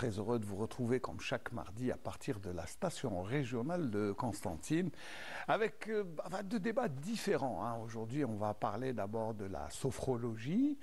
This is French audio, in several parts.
très heureux de vous retrouver comme chaque mardi à partir de la station régionale de Constantine avec deux débats différents, hein. Aujourd'hui, on va parler d'abord de la sophrologie.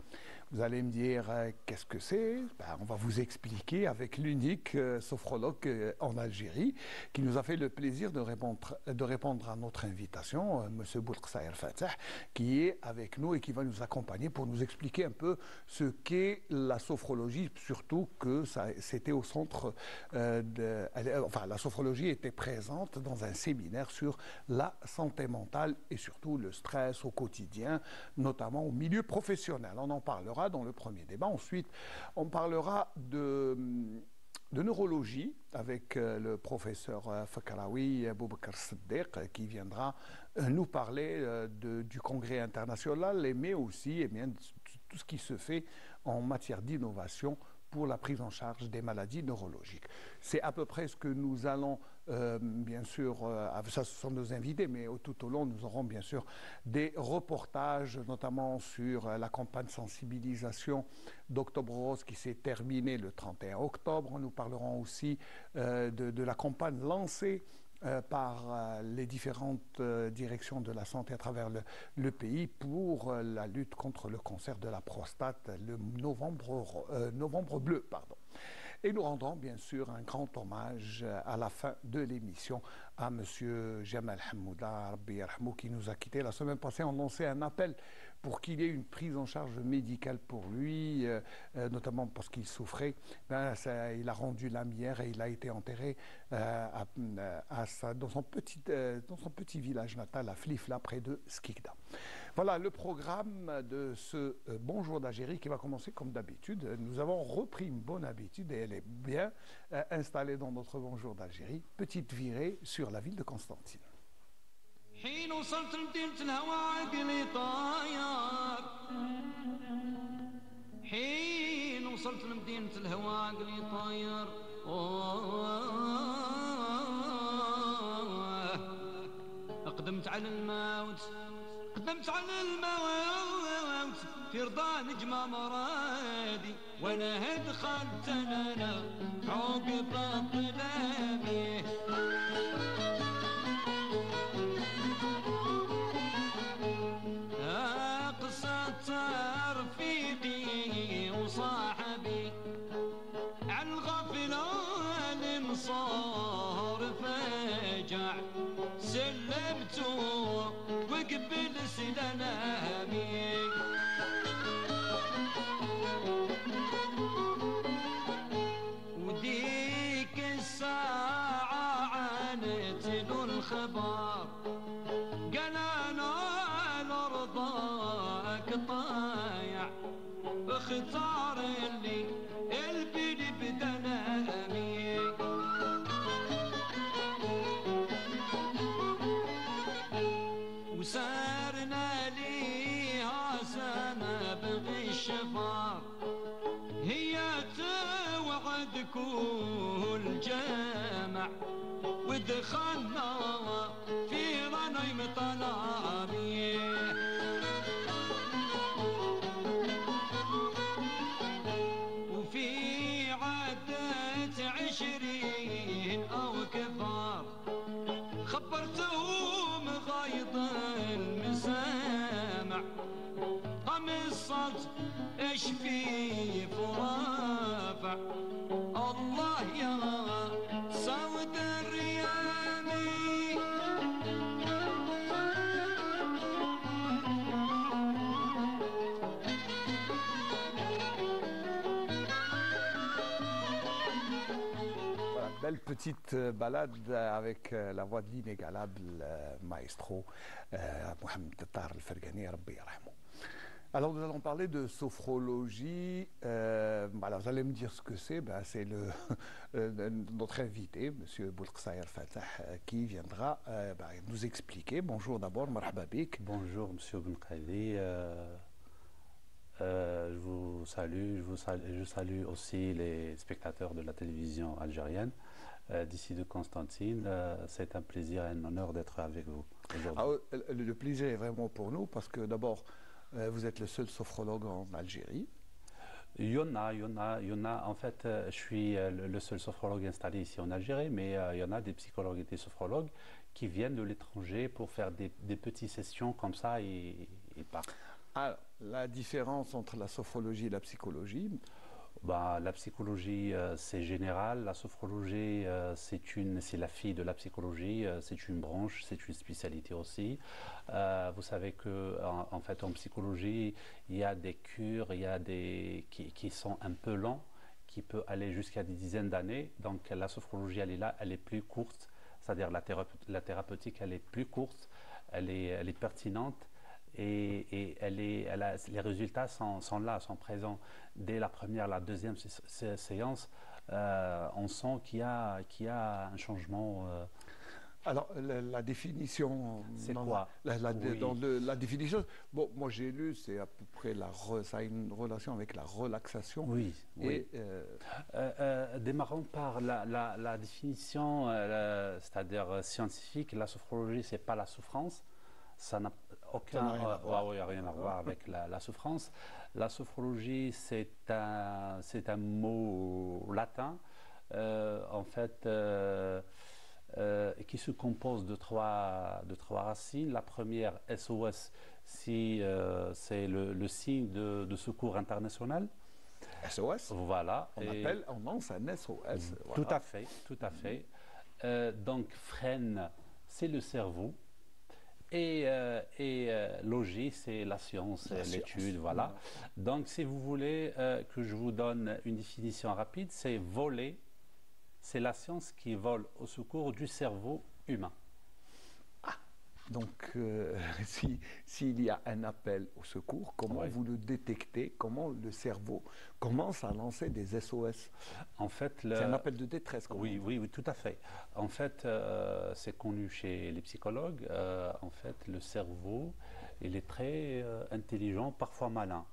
Vous allez me dire qu'est-ce que c'est? On va vous expliquer avec l'unique sophrologue en Algérie qui nous a fait le plaisir de répondre à notre invitation, M. Boulqsaïr Fatah, qui est avec nous et qui va nous accompagner pour nous expliquer un peu ce qu'est la sophrologie, surtout que c'était au centre la sophrologie était présente dans un séminaire sur la santé mentale et surtout le stress au quotidien, notamment au milieu professionnel. On en parlera dans le premier débat. Ensuite, on parlera de neurologie avec le professeur Fakraoui Boubacar Siddiq qui viendra nous parler du congrès international, mais aussi de tout ce qui se fait en matière d'innovation pour la prise en charge des maladies neurologiques. C'est à peu près ce que nous allons, bien sûr, ça ce sont nos invités, mais tout au long, nous aurons bien sûr des reportages, notamment sur la campagne de sensibilisation d'Octobre Rose qui s'est terminée le 31 octobre. Nous parlerons aussi de la campagne lancée par les différentes directions de la santé à travers le pays pour la lutte contre le cancer de la prostate, le novembre bleu, pardon. Et nous rendrons bien sûr un grand hommage à la fin de l'émission à M. Jamal Hamouda, Rabbi Yarhamou, qui nous a quittés la semaine passée. On lançait un appel pour qu'il y ait une prise en charge médicale pour lui, notamment parce qu'il souffrait. Il a rendu l'âme hier et il a été enterré dans son petit village natal à Flifla, près de Skikda. Voilà le programme de ce Bonjour d'Algérie qui va commencer comme d'habitude. Nous avons repris une bonne habitude et elle est bien installée dans notre Bonjour d'Algérie. Petite virée sur la ville de Constantine. حين وصلت لمدينة الهوى عقلي طاير حين وصلت لمدينة الهوى عقلي طاير قدمت على الموت في رضا نجمة مرادي وانا دخلت انا عقب الظلامي رفيقي وصاحبي على الغفلة المصار فجع سلمته وقبل سلامي وديك الساعة عانت له الخبر قال انا لرضاك طايع اختار اللي البني بدنامي وسارنا ليها سنة بغي الشفار هي توعد كل جامع ودخلنا في غنيم طلامي وفي عدة 20 أو كفار خبرتهم غايض المسامع قمصت ايش في فرافع الله يا سود الريامي Belle petite balade avec la voix de l'inégalable maestro Mohamed Tahar Al-Fergani, Rabbi Yarhamou. Alors nous allons parler de sophrologie. Alors vous allez me dire ce que c'est. C'est notre invité, M. Boulqsaïr Fatah, qui viendra nous expliquer. Bonjour d'abord, marhaba bik. Bonjour M. Boulqaïdi. Je vous salue, je salue aussi les spectateurs de la télévision algérienne d'ici de Constantine. C'est un plaisir et un honneur d'être avec vous aujourd'hui. Le plaisir est vraiment pour nous parce que d'abord, vous êtes le seul sophrologue en Algérie. il y en a. En fait, je suis le seul sophrologue installé ici en Algérie, mais il y en a des psychologues et des sophrologues qui viennent de l'étranger pour faire des petites sessions comme ça et partent. Alors, la différence entre la sophrologie et la psychologie, Bah, la psychologie, c'est général. La sophrologie, c'est la fille de la psychologie. C'est une branche, c'est une spécialité aussi. Vous savez que, en fait, en psychologie, il y a des cures, il y a qui sont un peu lents, qui peut aller jusqu'à des dizaines d'années. Donc, la sophrologie, elle est là, elle est plus courte. C'est-à-dire la thérapeutique, elle est plus courte, elle est pertinente. Et les résultats sont là, sont présents. Dès la première, la deuxième séance, on sent qu'il y a un changement. alors la définition, C'est dans quoi? Oui. dans la définition, bon, moi j'ai lu, c'est à peu près ça a une relation avec la relaxation. Oui, oui. Et Démarrons par la définition, c'est-à-dire scientifique. La sophrologie, c'est pas la souffrance. Ça n'a Ça n'a rien à voir. ouais, rien à voir avec la souffrance. La sophrologie, c'est un mot latin, en fait, qui se compose de trois racines. La première, SOS, c'est le signe de secours international. SOS, Voilà. on lance un SOS. Tout Voilà. à fait, tout à fait. Donc, freine, c'est le cerveau. Et logis, c'est la science, La l'étude, science. voilà. Donc, si vous voulez que je vous donne une définition rapide, c'est voler, c'est la science qui vole au secours du cerveau humain. Donc, s'il y a un appel au secours, comment Oui. vous le détectez? Comment le cerveau commence à lancer des SOS? En fait, C'est un appel de détresse, comme oui, on dit. oui, oui, tout à fait. En fait, c'est connu chez les psychologues. En fait, le cerveau, il est très intelligent, parfois malin.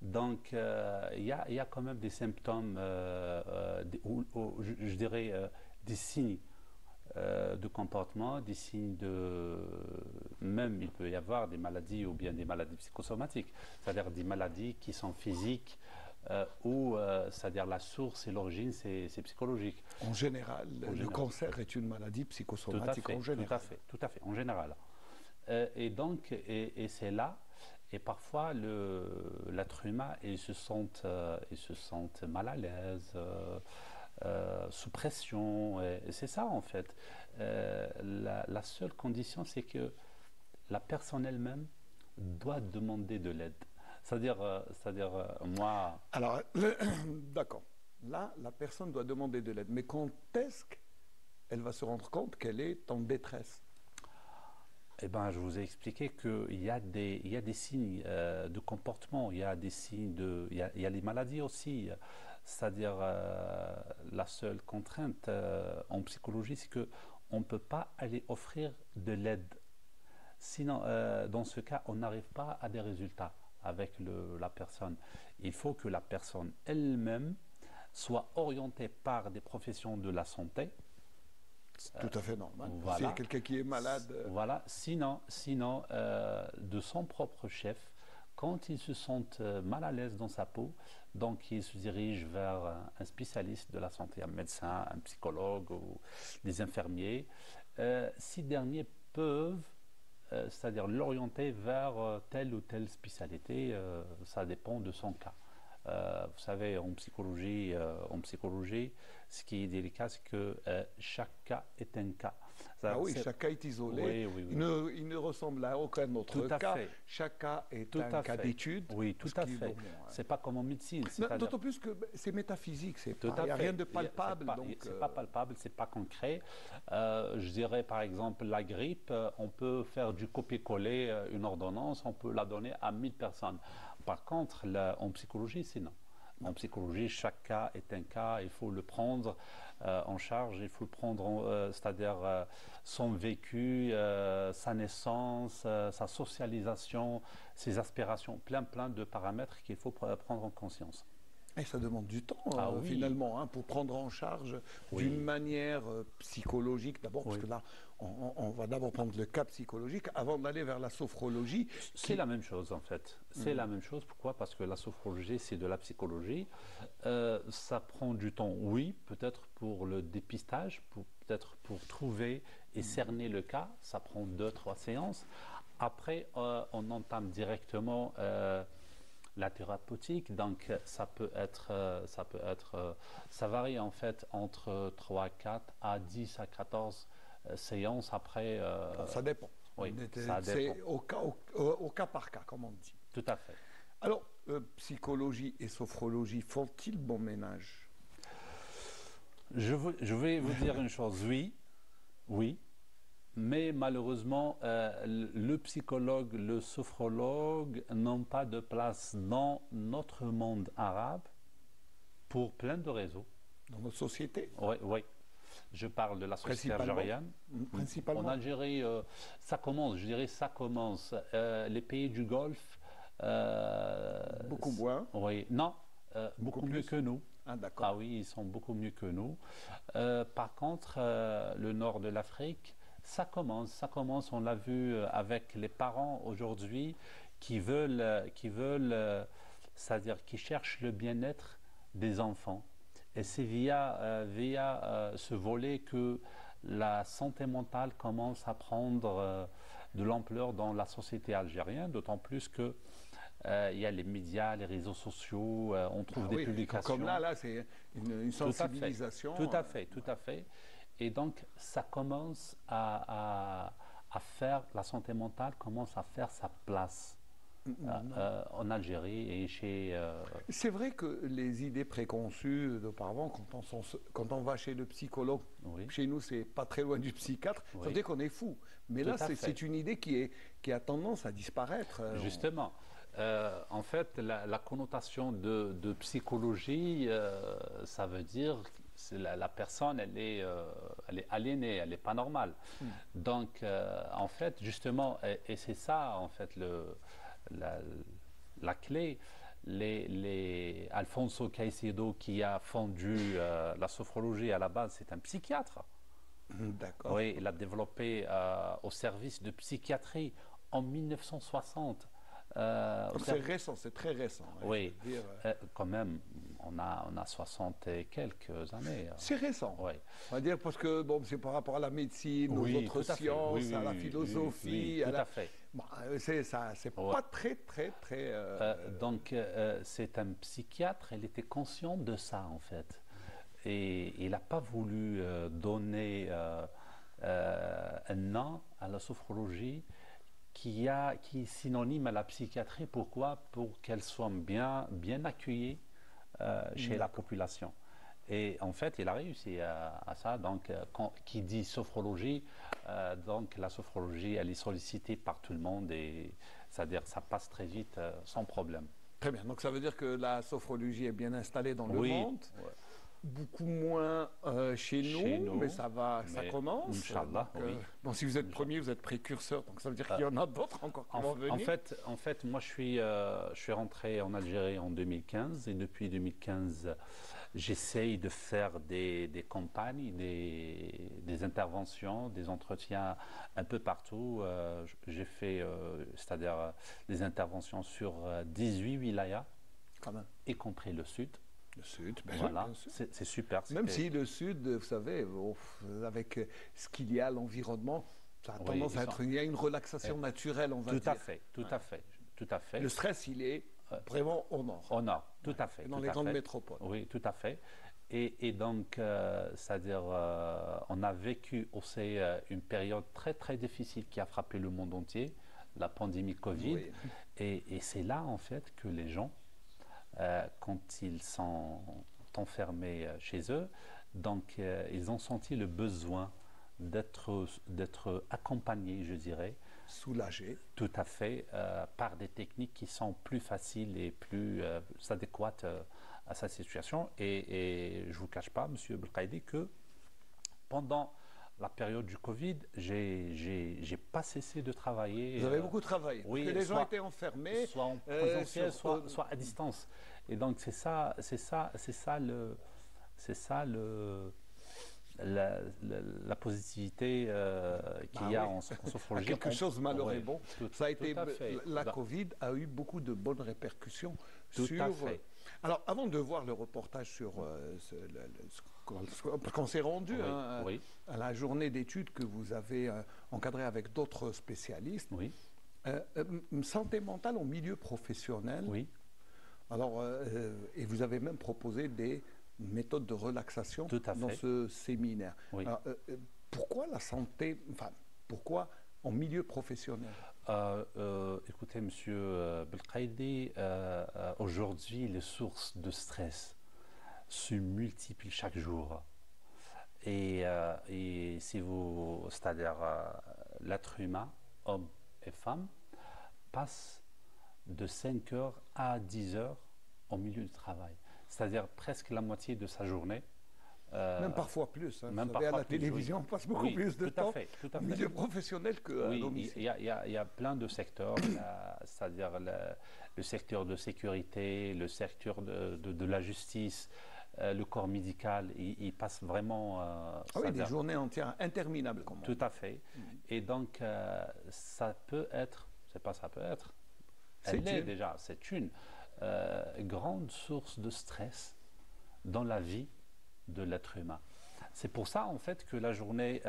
Donc, il y a quand même des symptômes, je dirais, des signes de comportement, des signes de... Même, il peut y avoir des maladies ou bien des maladies psychosomatiques, c'est-à-dire des maladies qui sont physiques ou, c'est-à-dire la source et l'origine, c'est psychologique. En général, le général. cancer est une maladie Tout à psychosomatique fait, en général. tout à fait, en général. Et donc, et c'est là, et parfois l'être humain, il se sent mal à l'aise, sous pression, et c'est ça en fait. La seule condition, c'est que la personne elle-même doit demander de l'aide. C'est-à-dire, moi, Alors, d'accord. Là, la personne doit demander de l'aide. Mais quand est-ce qu'elle va se rendre compte qu'elle est en détresse? eh ben, je vous ai expliqué qu'il y a des signes de comportement, il y a des signes il y a les maladies aussi. C'est-à-dire, la seule contrainte en psychologie, c'est qu'on ne peut pas aller offrir de l'aide. Sinon, dans ce cas, on n'arrive pas à des résultats avec la personne. Il faut que la personne elle-même soit orientée par des professions de la santé. C'est tout à fait normal. Voilà. S'il y a quelqu'un qui est malade, Voilà. Sinon, de son propre chef, quand il se sent mal à l'aise dans sa peau, donc il se dirige vers un spécialiste de la santé, un médecin, un psychologue ou des infirmiers. Ces derniers peuvent, c'est-à-dire l'orienter vers telle ou telle spécialité, ça dépend de son cas. Vous savez, en psychologie, ce qui est délicat, c'est que chaque cas est un cas. ah oui, chaque cas est isolé. Oui, oui, oui. Il ne ressemble à aucun autre Tout à cas. fait. Chaque cas est Tout un à cas fait. d'étude. Oui, tout Ce à qui est fait. bon, hein. C'est pas comme en médecine. D'autant plus que c'est métaphysique. Il Tout n'y à a fait. rien de palpable. C'est pas palpable, c'est pas concret. Je dirais par exemple la grippe, on peut faire du copier-coller une ordonnance, on peut la donner à 1000 personnes. Par contre, en psychologie, c'est non. En psychologie, chaque cas est un cas, il faut le prendre en charge, il faut le prendre, c'est-à-dire son vécu, sa naissance, sa socialisation, ses aspirations, plein de paramètres qu'il faut prendre en conscience. Et ça demande du temps, Ah oui. finalement, hein, pour prendre en charge Oui. d'une manière psychologique, d'abord, parce Oui. que là, on va d'abord prendre le cas psychologique avant d'aller vers la sophrologie. C'est la même chose en fait. C'est la même chose. Pourquoi? Parce que la sophrologie, c'est de la psychologie. Ça prend du temps, oui, peut-être pour le dépistage, peut-être pour trouver et cerner le cas. Ça prend 2-3 séances. Après, on entame directement la thérapeutique. Donc, ça varie en fait entre 3-4 à 10 à 14 séances après. Ça dépend. Oui, ça c'est dépend. au cas par cas, comme on dit. Tout à fait. Alors, psychologie et sophrologie font-ils bon ménage? Je vais vous dire une chose, oui, oui, mais malheureusement, le psychologue, le sophrologue n'ont pas de place dans notre monde arabe pour plein de raisons. Dans notre société? Oui, oui. Je parle de la société algérienne. Principalement. En Algérie, ça commence, je dirais, ça commence. Les pays du Golfe. Beaucoup moins. Oui, non, beaucoup mieux plus que nous. Ah, d'accord. Ah oui, ils sont beaucoup mieux que nous. Par contre, le nord de l'Afrique, ça commence. On l'a vu avec les parents aujourd'hui qui veulent, c'est-à-dire qui cherchent le bien-être des enfants. Et c'est via ce volet que la santé mentale commence à prendre de l'ampleur dans la société algérienne, d'autant plus que il y a les médias, les réseaux sociaux, on trouve des publications. Comme là c'est une sensibilisation. Tout à fait. Et donc, ça commence à faire, la santé mentale commence à faire sa place en Algérie et chez... C'est vrai que les idées préconçues d'auparavant, quand on va chez le psychologue, Oui. chez nous, c'est pas très loin du psychiatre, ça veut Oui. dire qu'on est fou. Mais Tout là, à fait. c'est une idée qui a tendance à disparaître. Justement. En fait, la connotation de psychologie, ça veut dire que la personne, elle est aliénée, elle n'est pas normale. Donc, en fait, justement, et c'est ça, en fait, la clé. Alfonso Caicedo, qui a fondu la sophrologie à la base, c'est un psychiatre. D'accord. Oui, il a développé au service de psychiatrie en 1960. C'est récent, c'est très récent. Oui, je veux dire, quand même, on a 60 et quelques années. c'est récent. Oui. On va dire parce que bon, c'est par rapport à la médecine, aux Oui, autres tout à fait. sciences, Oui, à la oui, philosophie. oui, à tout la... à fait. Bon, c'est ça, c'est Ouais. pas très. Donc, c'est un psychiatre, il était conscient de ça, en fait. Et il n'a pas voulu donner un nom à la sophrologie qui est synonyme à la psychiatrie. Pourquoi? Pour qu'elle soit bien accueillie chez la population. Et en fait, il a réussi à ça. Donc, qui dit sophrologie, donc la sophrologie, elle est sollicitée par tout le monde et c'est-à-dire ça passe très vite sans problème. Très bien. Donc ça veut dire que la sophrologie est bien installée dans le Oui. monde. Ouais. Beaucoup moins chez nous, mais ça commence. Inch'Allah, Donc, oui. Bon, si vous êtes premier, vous êtes précurseur, donc ça veut dire qu'il y en a d'autres encore qui vont venir. En fait, moi, je suis rentré en Algérie en 2015 et depuis 2015, j'essaye de faire des campagnes, des interventions, des entretiens un peu partout. J'ai fait, c'est-à-dire des interventions sur 18 wilayas, Quand même. y compris le sud. Le Sud, Voilà, bien sûr. c'est super. Même si le Sud, vous savez, avec ce qu'il y a, l'environnement, ça a tendance à être. Il y a une relaxation naturelle, on va dire. Tout à fait. Le stress, il est vraiment au nord. Au nord, tout à fait. Dans les grandes métropoles. Oui, tout à fait. Et donc, c'est-à-dire, on a vécu aussi une période très, très difficile qui a frappé le monde entier, la pandémie Covid. Oui. Et c'est là, en fait, que les gens, quand ils sont enfermés chez eux, donc ils ont senti le besoin d'être accompagnés, je dirais. Soulagés. Tout à fait, par des techniques qui sont plus faciles et plus adéquates à sa situation. Et je ne vous cache pas, M. Belkaïdi, que pendant la période du Covid, j'ai pas cessé de travailler. Vous avez beaucoup travaillé. Oui, parce que les gens étaient enfermés. Soit en présentiel, sur- soit à distance. Et donc c'est ça la positivité qu'il y a en sophrologie. Quelque chose malheureusement. Oui, Ça a été, la Bah, Covid a eu beaucoup de bonnes répercussions tout sur. à fait. Alors, avant de voir le reportage sur parce qu'on s'est rendu Oui, hein, oui, à la journée d'études que vous avez encadrée avec d'autres spécialistes, oui, santé mentale au milieu professionnel. oui, Alors, et vous avez même proposé des méthodes de relaxation tout à dans fait. ce séminaire. Oui. Alors, pourquoi la santé, enfin, pourquoi en milieu professionnel? Écoutez, monsieur Belkhaïdi, aujourd'hui, les sources de stress se multiplient chaque jour. Et si vous, c'est-à-dire l'être humain, homme et femme, passe de 5 heures à 10 heures au milieu du travail. C'est-à-dire presque la moitié de sa journée. Même parfois plus. Hein. Même Vous savez, à parfois la plus, télévision, oui. on passe beaucoup Oui, plus de tout à temps fait, tout à au fait. milieu professionnel qu'à Oui, domicile. il y a plein de secteurs, c'est-à-dire le secteur de sécurité, le secteur de la justice, le corps médical, il passe vraiment. Ah oui, des c'est-à-dire- journées entières interminables, comme on Tout dit. à fait. Et donc, ça peut être, c'est pas ça peut être, C'est elle est une. déjà, c'est une grande source de stress dans la vie de l'être humain. C'est pour ça, en fait, que la journée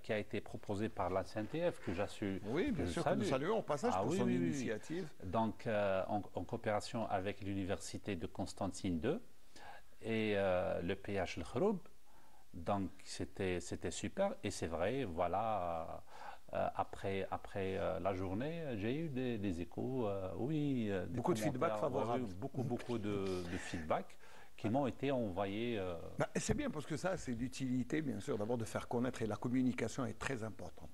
qui a été proposée par la CNTF, que j'assume, Oui, bien que je sûr, que nous salue. saluons au passage Ah pour oui, son oui, oui, oui. initiative. Donc, en coopération avec l'université de Constantine II et le PH El Khroub. Donc, c'était super. Et c'est vrai, voilà, après la journée, j'ai eu des échos, oui. Des Beaucoup de feedback commentaires, favorable. oui, beaucoup de feedback qui m'ont été envoyés. Bah, et c'est bien parce que ça, c'est d'utilité, bien sûr, d'abord de faire connaître et la communication est très importante.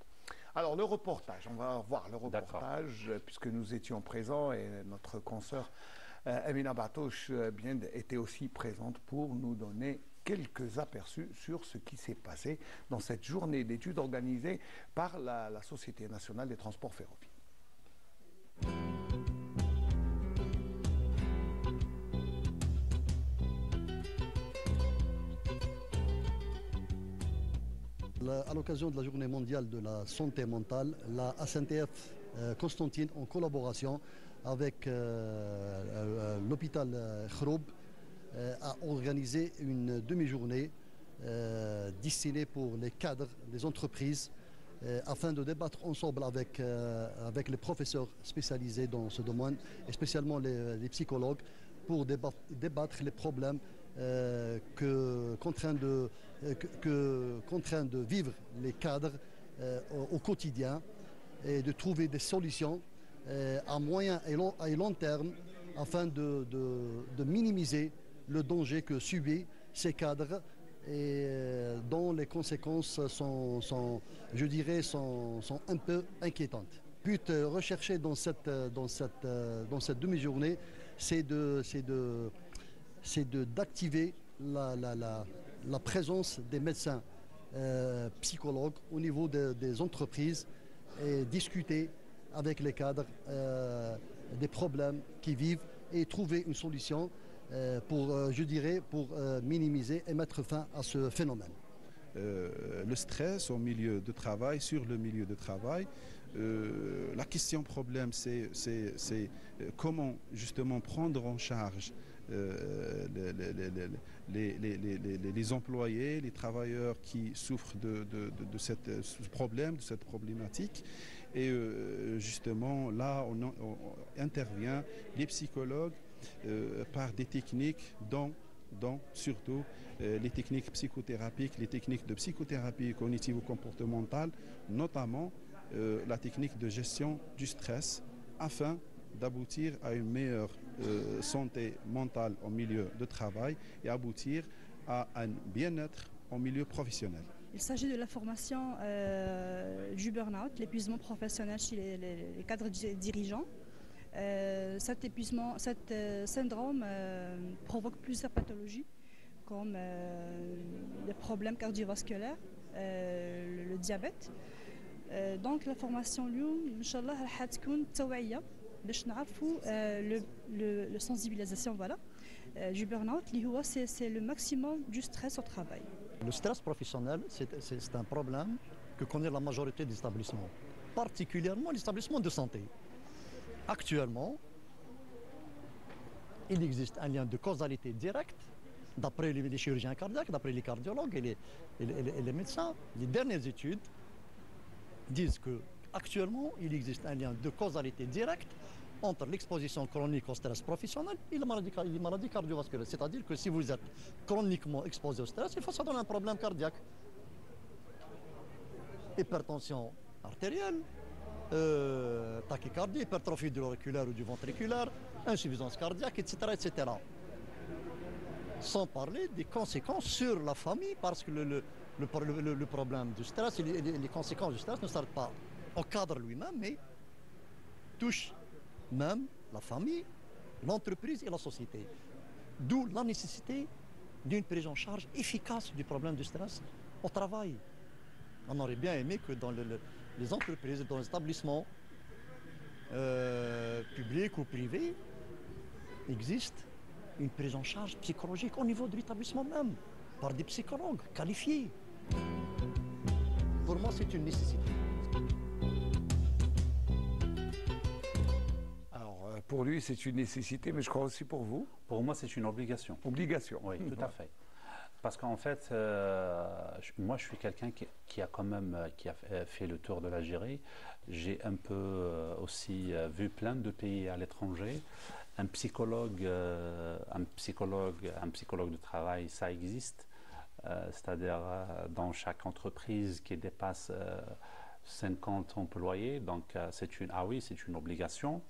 Alors, le reportage, on va voir le reportage puisque nous étions présents et notre consoeur Amina Batouche bien était aussi présente pour nous donner quelques aperçus sur ce qui s'est passé dans cette journée d'études organisée par la Société nationale des transports ferroviaires. À l'occasion de la journée mondiale de la santé mentale, la SNTF Constantine, en collaboration avec l'hôpital Khroub, a organisé une demi-journée destinée pour les cadres des entreprises afin de débattre ensemble avec les professeurs spécialisés dans ce domaine et spécialement les psychologues pour débattre les problèmes qu'en train de vivre les cadres au quotidien et de trouver des solutions à moyen et long terme afin de minimiser le danger que subissent ces cadres et dont les conséquences sont je dirais, sont un peu inquiétantes. Le but recherché dans cette demi-journée, c'est d'activer la présence des médecins psychologues au niveau des entreprises et discuter avec les cadres des problèmes qu'ils vivent et trouver une solution je dirais, pour minimiser et mettre fin à ce phénomène. Le stress au milieu de travail, sur le milieu de travail. La question problème, c'est comment justement prendre en charge les employés, les travailleurs qui souffrent de ce problème, de cette problématique. Et justement, là, on intervient les psychologues par des techniques dont surtout les techniques psychothérapiques, les techniques de psychothérapie cognitivo-comportementale, notamment la technique de gestion du stress, afin d'aboutir à une meilleure santé mentale au milieu de travail et aboutir à un bien-être au milieu professionnel. Il s'agit de la formation du burn-out, l'épuisement professionnel chez les cadres dirigeants. Cet syndrome provoque plusieurs pathologies comme les problèmes cardiovasculaires, le diabète. Donc la formation اليوم ان شاء الله راح تكون توعيه باش نعرفوا le sensibilisation voilà du burn-out اللي هو c'est le maximum du stress au travail. Le stress professionnel, c'est un problème que connaît la majorité des établissements, particulièrement les établissements de santé. Actuellement, il existe un lien de causalité directe, d'après les chirurgiens cardiaques, d'après les cardiologues et les médecins. Les dernières études disent qu'actuellement, il existe un lien de causalité directe entre l'exposition chronique au stress professionnel et les maladies cardiovasculaires. C'est-à-dire que si vous êtes chroniquement exposé au stress, ça donne un problème cardiaque. Hypertension artérielle, tachycardie, hypertrophie de l'auriculaire ou du ventriculaire, insuffisance cardiaque, etc., etc. Sans parler des conséquences sur la famille, parce que le problème du stress, les conséquences du stress ne s'arrêtent pas au cadre lui-même, mais touchent même la famille, l'entreprise et la société. D'où la nécessité d'une prise en charge efficace du problème du stress au travail. On aurait bien aimé que dans les entreprises, dans les établissements publics ou privés, existe une prise en charge psychologique au niveau de l'établissement même, par des psychologues qualifiés. Pour moi, c'est une nécessité. Alors, pour lui, c'est une nécessité, mais je crois aussi pour vous. Pour moi, c'est une obligation. Obligation. Oui, tout à fait. Parce qu'en fait, moi, je suis quelqu'un qui a quand même fait le tour de l'Algérie. J'ai un peu aussi vu plein de pays à l'étranger. Un psychologue de travail, ça existe. C'est-à-dire dans chaque entreprise qui dépasse 50 employés. Donc, c'est une obligation.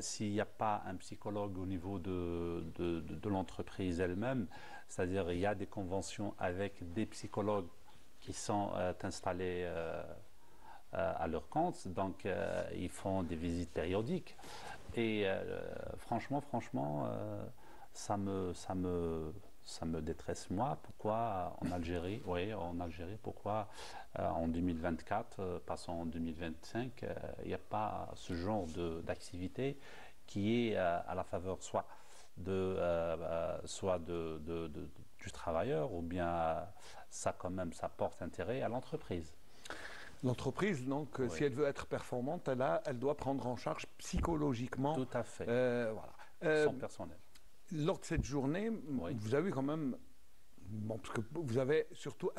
S'il n'y a pas un psychologue au niveau de l'entreprise elle-même, c'est-à-dire il y a des conventions avec des psychologues qui sont installés à leur compte, donc ils font des visites périodiques. Et franchement, ça me détresse moi. Pourquoi en Algérie, pourquoi en 2024, passons en 2025, il n'y a pas ce genre d'activité qui est à la faveur soit du travailleur ou bien ça porte intérêt à l'entreprise. L'entreprise, donc, Oui. si elle veut être performante, elle doit prendre en charge psychologiquement. Tout à fait. Voilà. Son personnel. Lors de cette journée, Oui. vous avez quand même, parce que vous avez surtout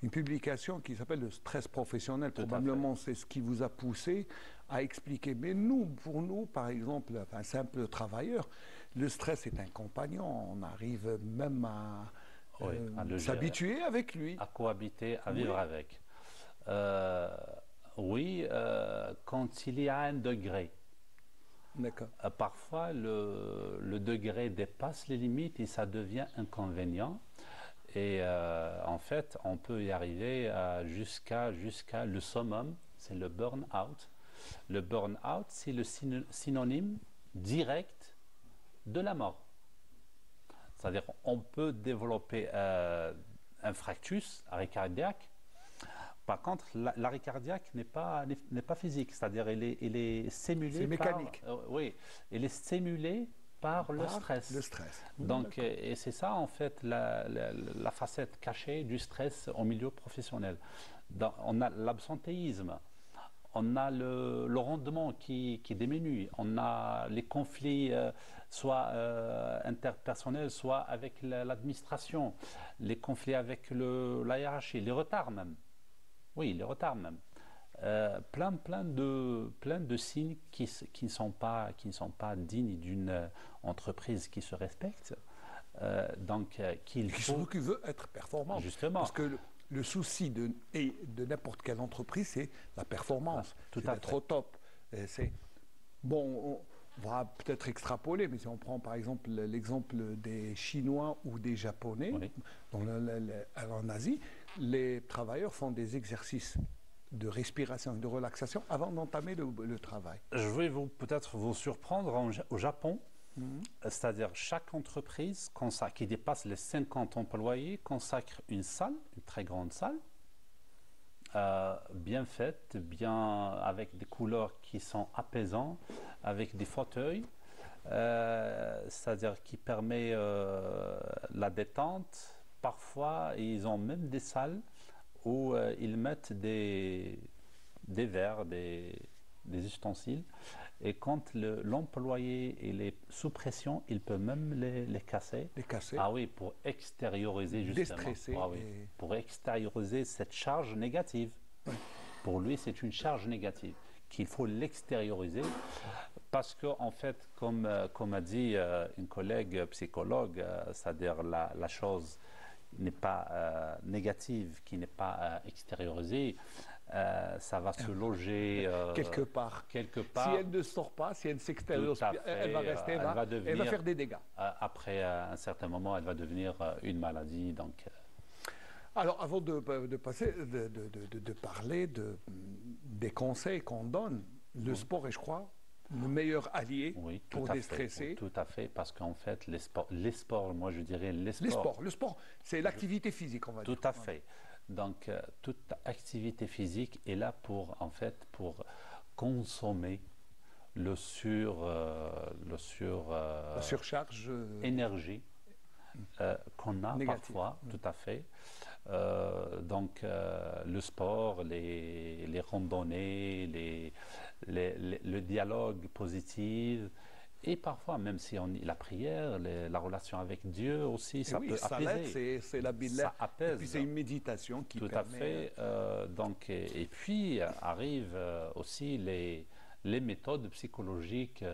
une publication qui s'appelle le stress professionnel. Tout à Probablement, c'est ce qui vous a poussé à expliquer. Mais pour nous, par exemple, un simple travailleur, le stress est un compagnon. On arrive même à s'habituer avec lui. À cohabiter, à vivre avec. Quand il y a un degré. D'accord. Parfois, le degré dépasse les limites et ça devient inconvénient. Et en fait, on peut y arriver jusqu'à le summum, c'est le burn-out. Le burn-out, c'est le synonyme direct de la mort. C'est-à-dire qu'on peut développer un fractus, arrêt cardiaque. Par contre, l'arrêt cardiaque n'est pas physique, c'est-à-dire il est stimulé. C'est mécanique. Il est stimulé par le stress. Le stress. Donc, et c'est ça en fait la facette cachée du stress au milieu professionnel. On a l'absentéisme, on a le rendement qui diminue, on a les conflits soit interpersonnels, soit avec l'administration, les conflits avec la hiérarchie, les retards même. Oui, les retards même. Plein de signes qui ne sont pas dignes d'une entreprise qui se respecte. Qui veut être performant. Justement. Parce que le souci de n'importe quelle entreprise, c'est la performance. Tout c'est à d'être fait. au top. On va peut-être extrapoler, mais si on prend par exemple l'exemple des Chinois ou des Japonais, Oui. en Asie, les travailleurs font des exercices de respiration et de relaxation avant d'entamer le travail. Je vais peut-être vous surprendre au Japon. C'est-à-dire chaque entreprise qui dépasse les 50 employés consacre une salle, une très grande salle, bien faite, avec des couleurs qui sont apaisantes, avec des fauteuils, c'est-à-dire qui permet la détente, Parfois, ils ont même des salles où ils mettent des verres, des ustensiles. Et quand l'employé il est sous pression, il peut même les casser. Les casser. Ah oui, pour extérioriser justement. Déstresser. Ah oui, pour extérioriser cette charge négative. Pour lui, c'est une charge négative qu'il faut l'extérioriser parce que en fait, comme a dit une collègue psychologue, c'est-à-dire la chose n'est pas négative, qui n'est pas extériorisée. Ça va se loger quelque part. Si elle ne sort pas, si elle ne s'extériorise, elle va rester, elle va faire des dégâts. Après un certain moment, elle va devenir une maladie. Donc, alors, avant de passer, de parler des conseils qu'on donne, le sport est, je crois, le meilleur allié pour déstresser. Tout à fait, parce qu'en fait, les sports, moi je dirais les sports. Le sport, c'est l'activité physique, on va dire. Tout à fait. Donc, toute activité physique est là pour consommer la surcharge énergie qu'on a négative. Parfois, tout à fait. Donc, le sport, les randonnées, le dialogue positif. Et parfois, même si la prière, la relation avec Dieu aussi, ça peut apaiser. C'est la Bible. Ça apaise. Et puis c'est une méditation qui permet... Tout à fait. Donc, et puis arrivent aussi les méthodes psychologiques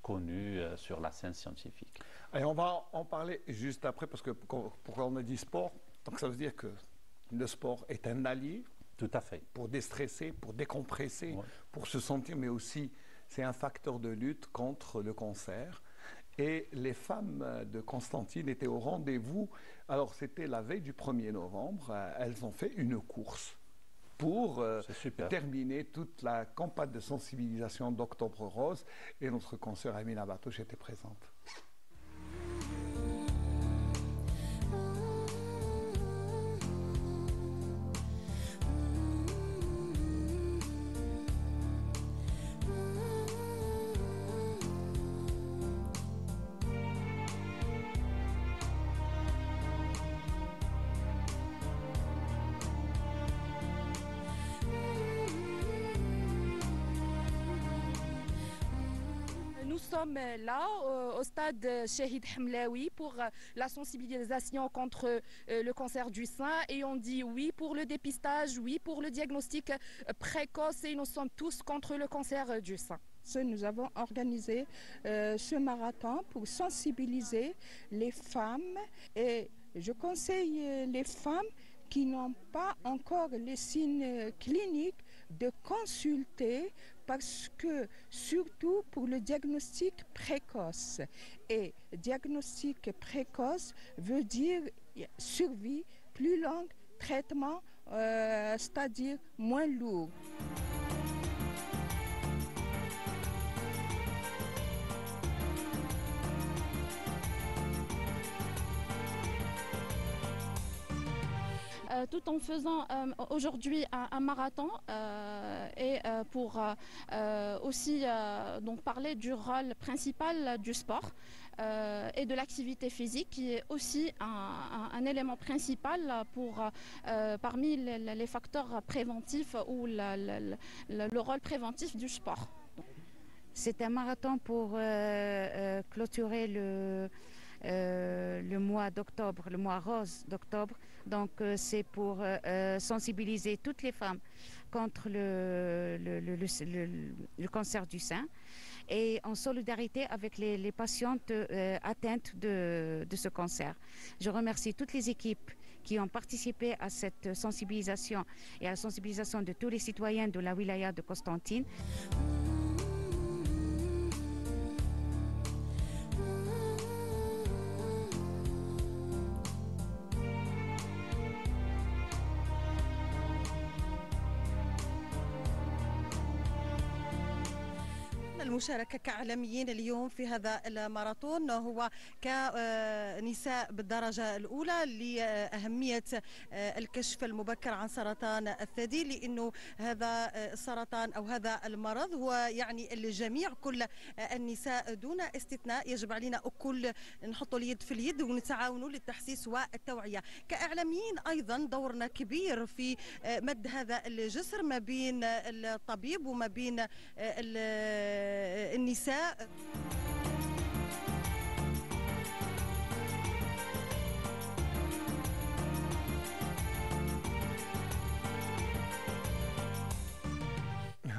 connues sur la scène scientifique. Et on va en parler juste après, parce que pourquoi on a dit sport, donc ça veut dire que le sport est un allié. Tout à fait. Pour déstresser, pour décompresser, pour se sentir, mais aussi... C'est un facteur de lutte contre le cancer. Et les femmes de Constantine étaient au rendez-vous. Alors, c'était la veille du 1er novembre. Elles ont fait une course pour terminer toute la campagne de sensibilisation d'Octobre Rose. Et notre consoeur Amina Batouche était présente. Nous sommes là au stade Chahid Hamlaoui pour la sensibilisation contre le cancer du sein et on dit oui pour le dépistage, oui pour le diagnostic précoce et nous sommes tous contre le cancer du sein. Nous avons organisé ce marathon pour sensibiliser les femmes et je conseille les femmes qui n'ont pas encore les signes cliniques de consulter parce que surtout pour le diagnostic précoce. Et diagnostic précoce veut dire survie plus longue, traitement, c'est-à-dire moins lourd. Tout en faisant aujourd'hui un marathon et pour aussi donc parler du rôle principal du sport et de l'activité physique qui est aussi un élément principal parmi les facteurs préventifs ou le rôle préventif du sport. C'est un marathon pour clôturer le mois d'octobre, le mois rose d'octobre. Donc c'est pour sensibiliser toutes les femmes contre le cancer du sein et en solidarité avec les patientes atteintes de ce cancer. Je remercie toutes les équipes qui ont participé à cette sensibilisation et à la sensibilisation de tous les citoyens de la wilaya de Constantine. المشاركة كإعلاميين اليوم في هذا الماراثون هو كنساء بالدرجة الأولى لأهمية الكشف المبكر عن سرطان الثدي، لأنه هذا السرطان أو هذا المرض هو يعني الجميع، كل النساء دون استثناء. يجب علينا الكل نحطوا اليد في اليد ونتعاونوا للتحسيس والتوعية. كإعلاميين أيضا دورنا كبير في مد هذا الجسر ما بين الطبيب وما بين النساء.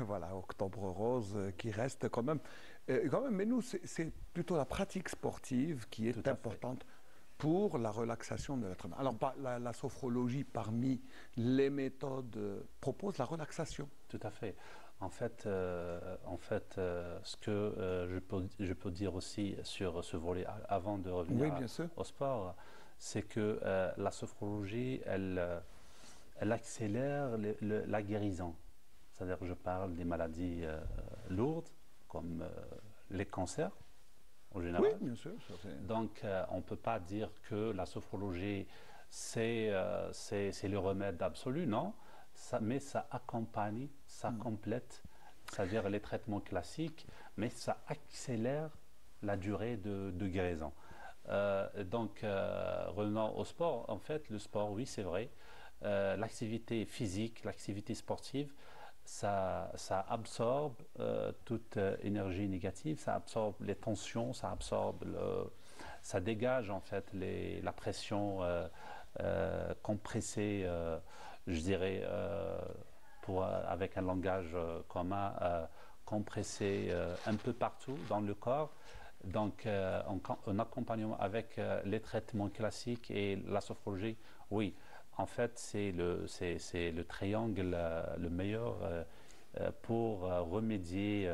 Voilà, Octobre Rose qui reste quand même. Mais nous, c'est plutôt la pratique sportive qui est importante pour la relaxation de l'être humain. Alors, la sophrologie, parmi les méthodes, propose la relaxation. Tout à fait. En fait, ce que je peux dire aussi sur ce volet, avant de revenir au sport, c'est que la sophrologie, elle accélère la guérison. C'est-à-dire que je parle des maladies lourdes, comme les cancers, en général. Oui, bien sûr. Donc, on ne peut pas dire que la sophrologie, c'est le remède absolu, non. Mais ça accompagne, ça complète, c'est-à-dire les traitements classiques, mais ça accélère la durée de guérison. Donc, revenant au sport, en fait, le sport, oui, c'est vrai, l'activité physique, l'activité sportive, ça absorbe toute énergie négative, ça absorbe les tensions, ça dégage en fait la pression compressée, je dirais, avec un langage commun, compressée un peu partout dans le corps. Donc en accompagnement avec les traitements classiques et la sophrologie, oui. En fait, c'est le triangle le meilleur pour remédier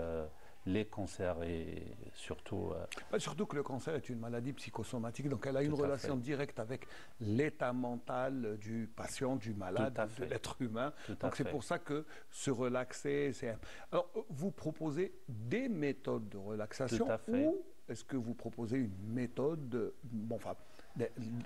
les cancers et surtout... Surtout que le cancer est une maladie psychosomatique, donc elle a une relation directe avec l'état mental du patient, du malade, de l'être humain. Donc c'est pour ça que se relaxer, c'est... Alors, vous proposez des méthodes de relaxation ou est-ce que vous proposez une méthode...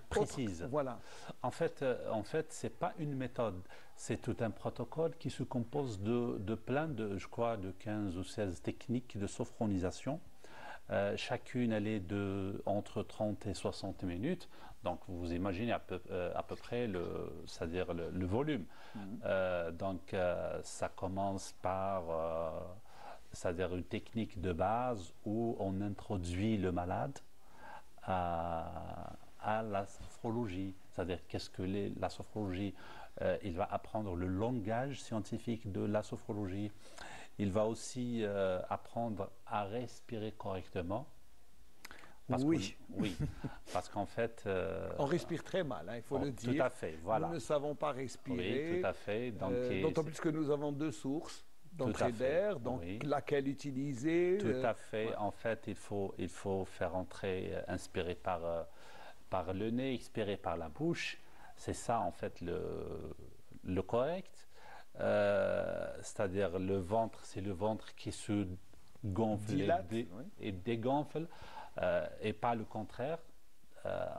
précise. Voilà. En fait, ce n'est pas une méthode, c'est tout un protocole qui se compose de plein de, je crois, de 15 ou 16 techniques de sophronisation. Chacune, elle est entre 30 et 60 minutes. Donc, vous imaginez à peu près c'est-à-dire le volume. Donc, ça commence par... c'est-à-dire une technique de base où on introduit le malade à la sophrologie, c'est-à-dire qu'est-ce que la sophrologie, il va apprendre le langage scientifique de la sophrologie, il va aussi apprendre à respirer correctement. Oui, parce qu'en fait... on respire très mal, il faut le dire. Tout à fait, voilà. Nous ne savons pas respirer. Oui, tout à fait. D'autant plus que nous avons deux sources d'entrée d'air, donc laquelle utiliser. Tout à fait. En fait, il faut faire entrer, inspirer par le nez, expirer par la bouche. C'est ça, en fait, le correct. C'est-à-dire le ventre, c'est le ventre qui se gonfle et dégonfle, et pas le contraire.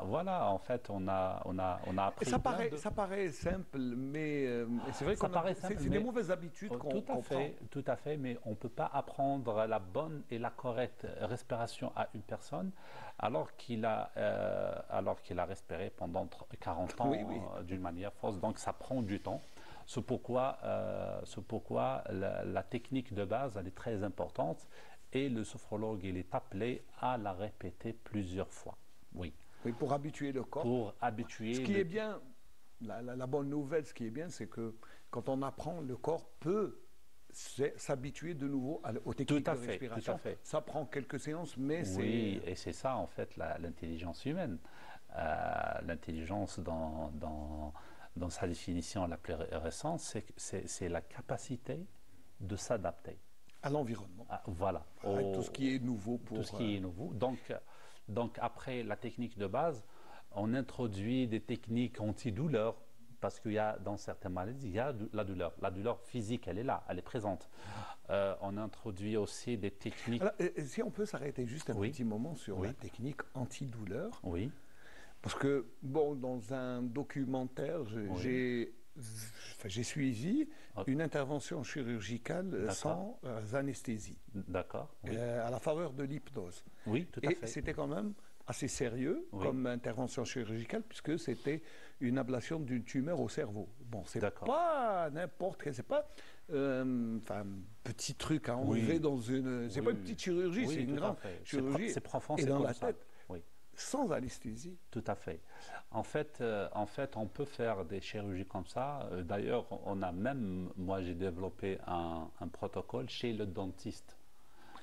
Voilà, en fait, on a appris. Ça paraît simple, mais c'est vrai que c'est des mauvaises habitudes qu'on prend. Tout à fait, mais on ne peut pas apprendre la bonne et la correcte respiration à une personne alors qu'il a respiré pendant 40 ans d'une manière fausse. Donc, ça prend du temps. C'est pourquoi la technique de base, elle est très importante et le sophrologue, il est appelé à la répéter plusieurs fois. Oui, pour habituer le corps. Pour habituer. Ce qui est bien, la bonne nouvelle, ce qui est bien, c'est que quand on apprend, le corps peut s'habituer de nouveau aux techniques de respiration. Tout à fait. Ça prend quelques séances, mais c'est... Oui, et c'est ça, en fait, l'intelligence humaine. L'intelligence, dans sa définition la plus récente, c'est la capacité de s'adapter. À l'environnement. Voilà. Avec tout ce qui est nouveau. Tout ce qui est nouveau. Donc, après la technique de base, on introduit des techniques antidouleurs parce qu'il y a dans certaines maladies, il y a la douleur. La douleur physique, elle est là, elle est présente. On introduit aussi des techniques. Alors, si on peut s'arrêter juste un petit moment sur la technique antidouleur. Oui. Parce que, bon, dans un documentaire, j'ai suivi une intervention chirurgicale sans anesthésie. D'accord. Oui. À la faveur de l'hypnose. Oui, tout à fait. Et c'était quand même assez sérieux comme intervention chirurgicale, puisque c'était une ablation d'une tumeur au cerveau. Bon, c'est pas n'importe quel, c'est pas un petit truc à enlever dans une. C'est pas une petite chirurgie, c'est une grande chirurgie. C'est profond, et c'est dans comme la ça. tête. Sans anesthésie. Tout à fait. En fait, on peut faire des chirurgies comme ça. D'ailleurs, moi j'ai développé un protocole chez le dentiste.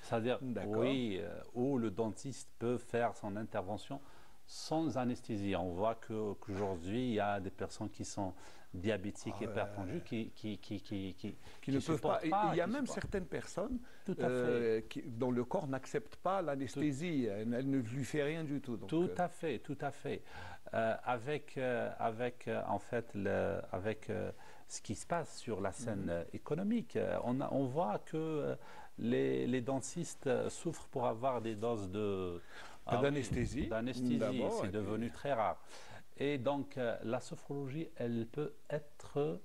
C'est-à-dire, où le dentiste peut faire son intervention sans anesthésie. On voit qu'aujourd'hui, il y a des personnes qui sont diabétiques, hypertendues, qui ne peuvent pas. Il y a même certaines personnes dont le corps n'accepte pas l'anesthésie. Elle ne lui fait rien du tout. Donc, tout à fait. Avec ce qui se passe sur la scène économique, on voit que les dentistes souffrent pour avoir des doses d'anesthésie. C'est devenu très rare. Et donc, la sophrologie, elle peut être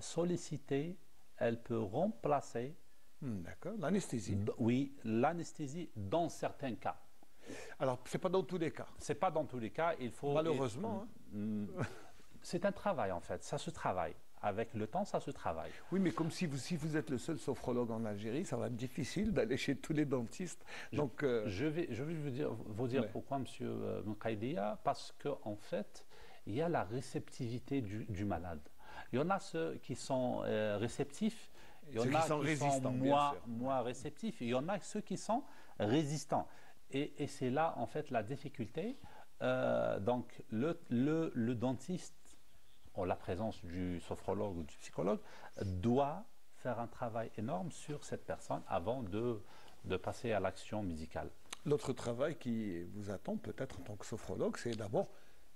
sollicitée, elle peut remplacer. D'accord, l'anesthésie. Oui, l'anesthésie dans certains cas. Alors, c'est pas dans tous les cas. C'est pas dans tous les cas. Il faut. Malheureusement. C'est un travail en fait. Ça se travaille. Avec le temps, ça se travaille. Oui, mais comme si vous êtes le seul sophrologue en Algérie, ça va être difficile d'aller chez tous les dentistes. Donc, je vais vous dire pourquoi, Monsieur Moukaïdia, parce qu'en fait, il y a la réceptivité du malade. Il y en a ceux qui sont réceptifs, il y en a qui sont moins réceptifs, il y en a ceux qui sont résistants. Et c'est là, en fait, la difficulté. Donc, le dentiste, en la présence du sophrologue ou du psychologue, doit faire un travail énorme sur cette personne avant de passer à l'action médicale. L'autre travail qui vous attend peut-être en tant que sophrologue, c'est d'abord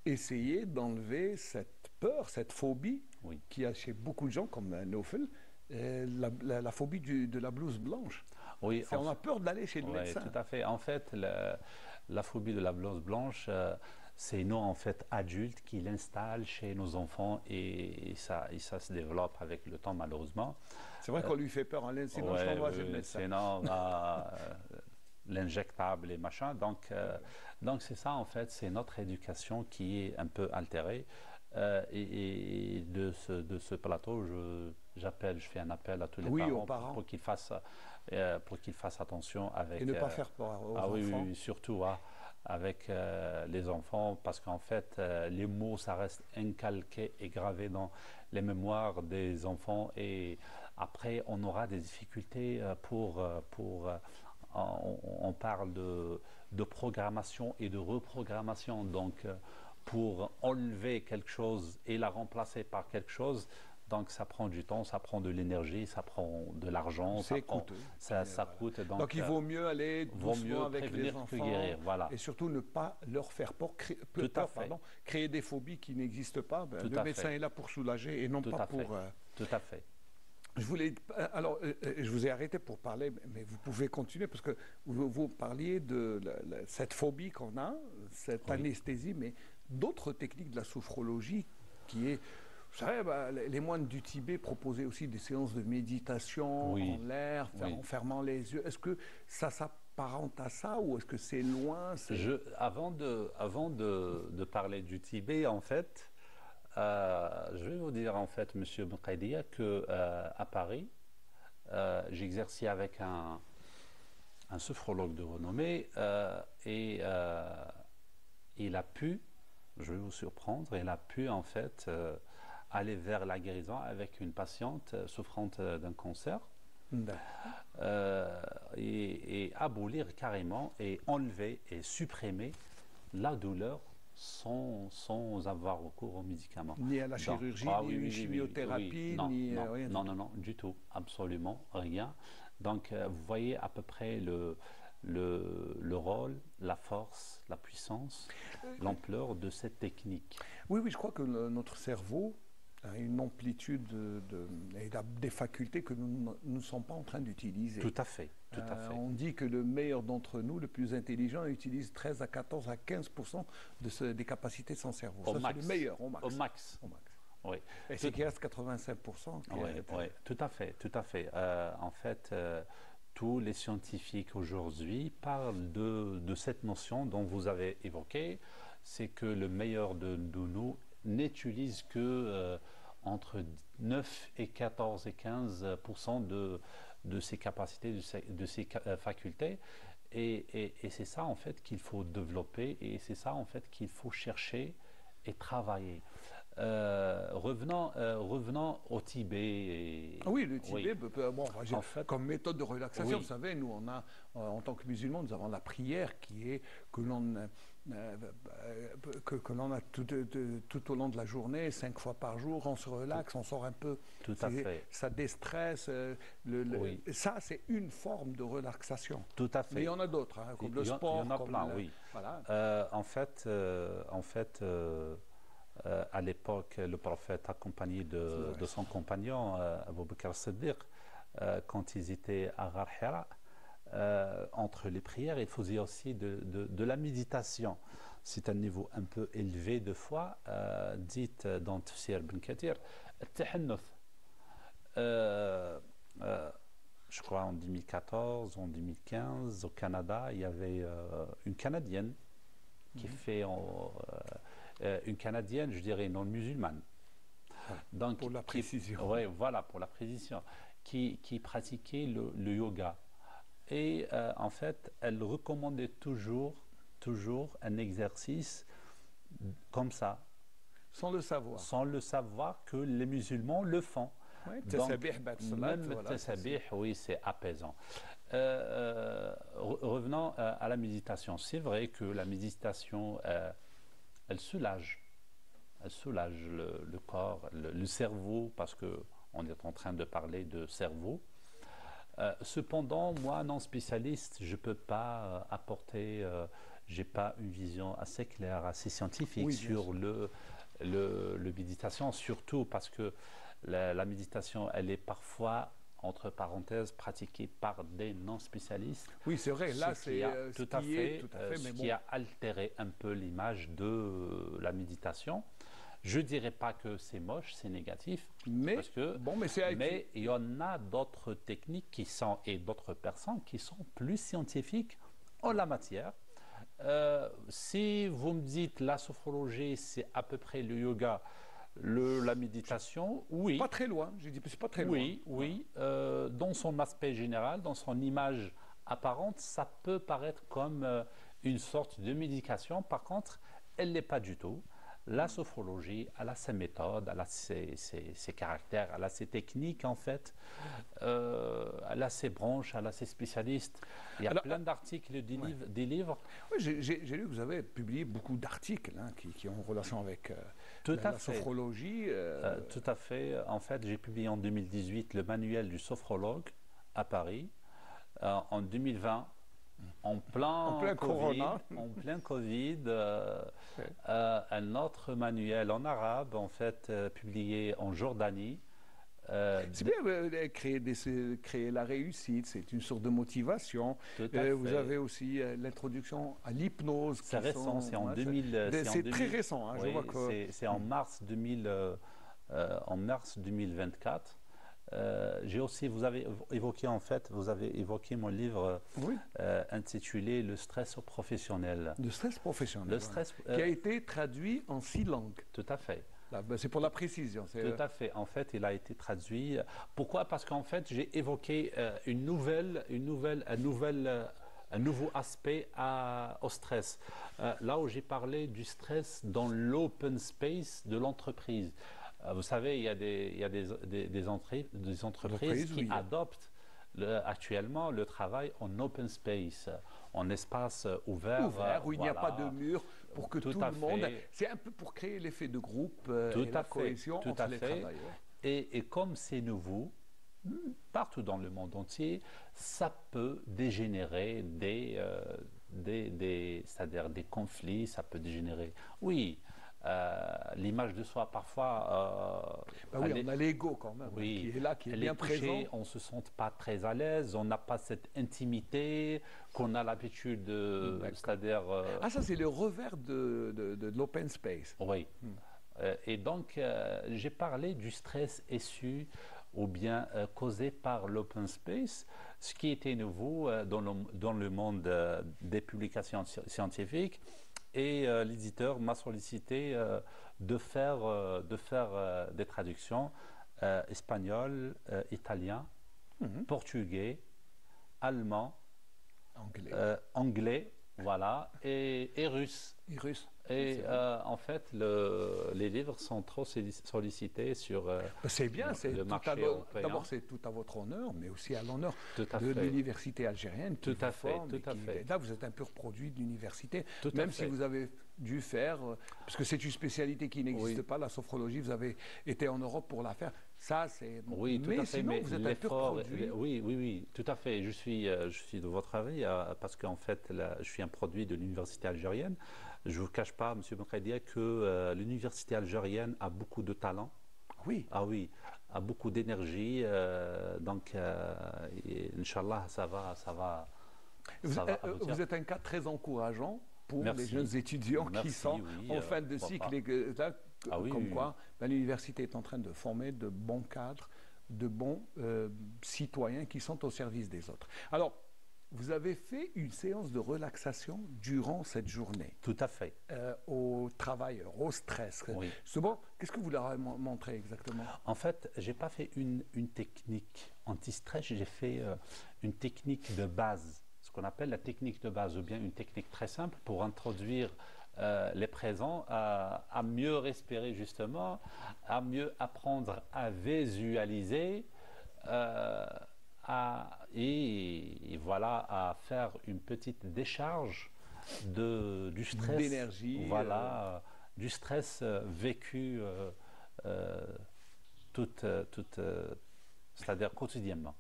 essayer d'enlever cette peur, cette phobie qu'il y a chez beaucoup de gens comme Naufel, la phobie de la blouse blanche. Oui, on a peur d'aller chez le médecin. Tout à fait. En fait, la phobie de la blouse blanche, c'est nous, en fait, adultes, qui l'installent chez nos enfants et ça se développe avec le temps, malheureusement. C'est vrai qu'on lui fait peur, sinon je t'envoie chez le médecin. Sinon, l'injectable et machin. Donc c'est ça, en fait, c'est notre éducation qui est un peu altérée. Et de ce plateau, je fais un appel à tous les parents pour qu'ils fassent attention avec. Et ne pas faire peur aux enfants. Oui, surtout. Avec les enfants, parce qu'en fait, les mots, ça reste incalqué et gravé dans les mémoires des enfants. Et après, on aura des difficultés on parle de programmation et de reprogrammation. Donc, pour enlever quelque chose et la remplacer par quelque chose, donc ça prend du temps, ça prend de l'énergie, ça prend de l'argent, ça coûte. Donc il vaut mieux aller doucement avec les enfants guérir, voilà. Et surtout ne pas leur faire peur, créer des phobies qui n'existent pas. Le médecin est là pour soulager et non pas pour... Tout à fait. Je vous ai arrêté pour parler, mais vous pouvez continuer parce que vous parliez de cette phobie qu'on a, cette anesthésie, mais d'autres techniques de la sophrologie qui est... Vous savez, les moines du Tibet proposaient aussi des séances de méditation en l'air, en fermant les yeux. Est-ce que ça s'apparente à ça ou est-ce que c'est loin? Avant de parler du Tibet, en fait, je vais vous dire, en fait, Monsieur Moukaïdia, qu'à Paris, j'exerçais avec un sophrologue de renommée et il a pu, je vais vous surprendre, il a pu, en fait... aller vers la guérison avec une patiente souffrante d'un cancer et abolir carrément et enlever et supprimer la douleur sans avoir recours aux médicaments. Ni à la chirurgie, ni une chimiothérapie, ni rien. Non, du tout, absolument rien. Donc vous voyez à peu près le rôle, la force, la puissance, l'ampleur de cette technique. Oui, oui, je crois que notre cerveau a une amplitude et des facultés que nous ne sommes pas en train d'utiliser. Tout à fait, tout à fait. On dit que le meilleur d'entre nous, le plus intelligent, utilise 13 à 14 à 15% des capacités de son cerveau. Au Ça, max. c'est le meilleur, au max. Au max. Au max. Oui. Et c'est qu'il reste 85%. Oui, tout à fait, tout à fait. En fait, tous les scientifiques aujourd'hui parlent de cette notion dont vous avez évoqué, c'est que le meilleur de nous n'utilise que entre 9 et 14 et 15% de ses capacités, de ses facultés. Et c'est ça en fait qu'il faut développer et c'est ça en fait qu'il faut chercher et travailler. Revenons au Tibet. Oui, le Tibet, bon, en fait, comme méthode de relaxation, oui. vous savez, nous, on a, en tant que musulmans, nous avons la prière qui est que l'on a tout au long de la journée, 5 fois par jour, on se relaxe, on sort un peu. Tout à fait. Ça déstresse. Oui. Ça, c'est une forme de relaxation. Tout à fait. Mais il y en a d'autres, hein, comme le sport. Il y en a plein, oui. Voilà. En fait, à l'époque, le prophète accompagné de son compagnon, Abu Bakr as-Siddiq, quand ils étaient à Ghar Hira, entre les prières, il faisait aussi de la méditation. C'est un niveau un peu élevé de foi, dite dans Tafsir Ibn Kathir, al-tahannuth. Je crois en 2014, en 2015, au Canada, il y avait une Canadienne qui fait... une Canadienne, je dirais non musulmane. Donc, pour la précision. Oui, voilà, pour la précision. Qui pratiquait le yoga. Et en fait, elle recommandait toujours un exercice comme ça. Sans le savoir. Sans le savoir que les musulmans le font. Oui, donc, même le tasabih, oui, c'est apaisant. Revenons à la méditation. C'est vrai que la méditation... elle soulage le corps, le cerveau, parce qu'on est en train de parler de cerveau. Cependant, moi, non spécialiste, je ne peux pas apporter, je n'ai pas une vision assez claire, assez scientifique sur le méditation, surtout parce que la méditation, elle est parfois, entre parenthèses, pratiquée par des non-spécialistes. Oui, c'est vrai, là, c'est tout à fait, ce qui a altéré un peu l'image de la méditation. Je ne dirais pas que c'est moche, c'est négatif, mais il y en a d'autres techniques et d'autres personnes qui sont plus scientifiques en la matière. Si vous me dites la sophrologie, c'est à peu près le yoga, la méditation, oui. Pas très loin, j'ai dit, c'est pas très loin. Oui. Dans son aspect général, dans son image apparente, ça peut paraître comme une sorte de médication. Par contre, elle ne l'est pas du tout. La sophrologie, elle a ses méthodes, elle a ses caractères, elle a ses techniques en fait, elle a ses branches, elle a ses spécialistes. Il y a plein d'articles, des livres. Oui, j'ai lu que vous avez publié beaucoup d'articles qui ont relation avec la sophrologie. Tout à fait. En fait, j'ai publié en 2018 le manuel du sophrologue à Paris. En 2020, en plein Covid, un autre manuel en arabe, en fait, publié en Jordanie. C'est bien créer la réussite, c'est une sorte de motivation. Vous avez aussi l'introduction à l'hypnose. C'est récent, c'est en 2000. C'est très récent, hein, oui, je vois que... C'est en mars 2024. J'ai aussi, vous avez évoqué mon livre intitulé Le stress professionnel. Le stress professionnel. Qui a été traduit en 6 langues. Tout à fait. C'est pour la précision. Tout à fait. En fait, il a été traduit. Pourquoi? Parce qu'en fait, j'ai évoqué un nouveau aspect au stress. Là où j'ai parlé du stress dans l'open space de l'entreprise. Vous savez, il y a des entreprises qui adoptent actuellement le travail en open space, en espace ouvert. Où il n'y a pas de mur pour que tout le monde... C'est un peu pour créer l'effet de groupe et la cohésion entre les travailleurs. Et comme c'est nouveau, partout dans le monde entier, ça peut dégénérer c'est-à-dire des conflits, ça peut dégénérer. Oui, l'image de soi parfois. Oui, on a l'ego quand même, oui, qui est là, qui est bien présent. On ne se sent pas très à l'aise, on n'a pas cette intimité qu'on a l'habitude de. C'est-à-dire. Ça, c'est le revers de l'open space. Oui. Et donc, j'ai parlé du stress issu ou bien causé par l'open space, ce qui était nouveau dans le monde des publications scientifiques. Et l'éditeur m'a sollicité de faire des traductions espagnol, italien, portugais, allemand, anglais, voilà, et russe. Et en fait, les livres sont trop sollicités sur c'est bien, le marché européen. D'abord, c'est tout à votre honneur, mais aussi à l'honneur de fait. l'université algérienne. Tout à fait. Là, vous êtes un pur produit de l'université, même si vous avez dû faire, parce que c'est une spécialité qui n'existe pas, la sophrologie, vous avez été en Europe pour la faire. Ça, c'est. Oui, tout à fait. Sinon, vous êtes un pur produit. Oui, tout à fait. Je suis de votre avis parce qu'en fait, là, je suis un produit de l'université algérienne. Je ne vous cache pas, M. Benkhaidia, que l'université algérienne a beaucoup de talent. Oui. Oui, a beaucoup d'énergie. Donc, Inch'Allah, ça va. Vous êtes un cas très encourageant pour les jeunes étudiants qui sont en fin de cycle. Comme quoi, l'université est en train de former de bons cadres, de bons citoyens qui sont au service des autres. Alors, vous avez fait une séance de relaxation durant cette journée. Tout à fait. Aux travailleurs, au stress. Oui. Souvent, qu'est-ce que vous leur avez montré exactement? En fait, je n'ai pas fait une technique anti-stress, j'ai fait une technique de base, ce qu'on appelle la technique de base, ou bien une technique très simple pour introduire les présents à mieux respirer justement, à mieux apprendre à visualiser, et voilà, à faire une petite décharge du stress, d'énergie, voilà, du stress vécu c'est-à-dire quotidiennement.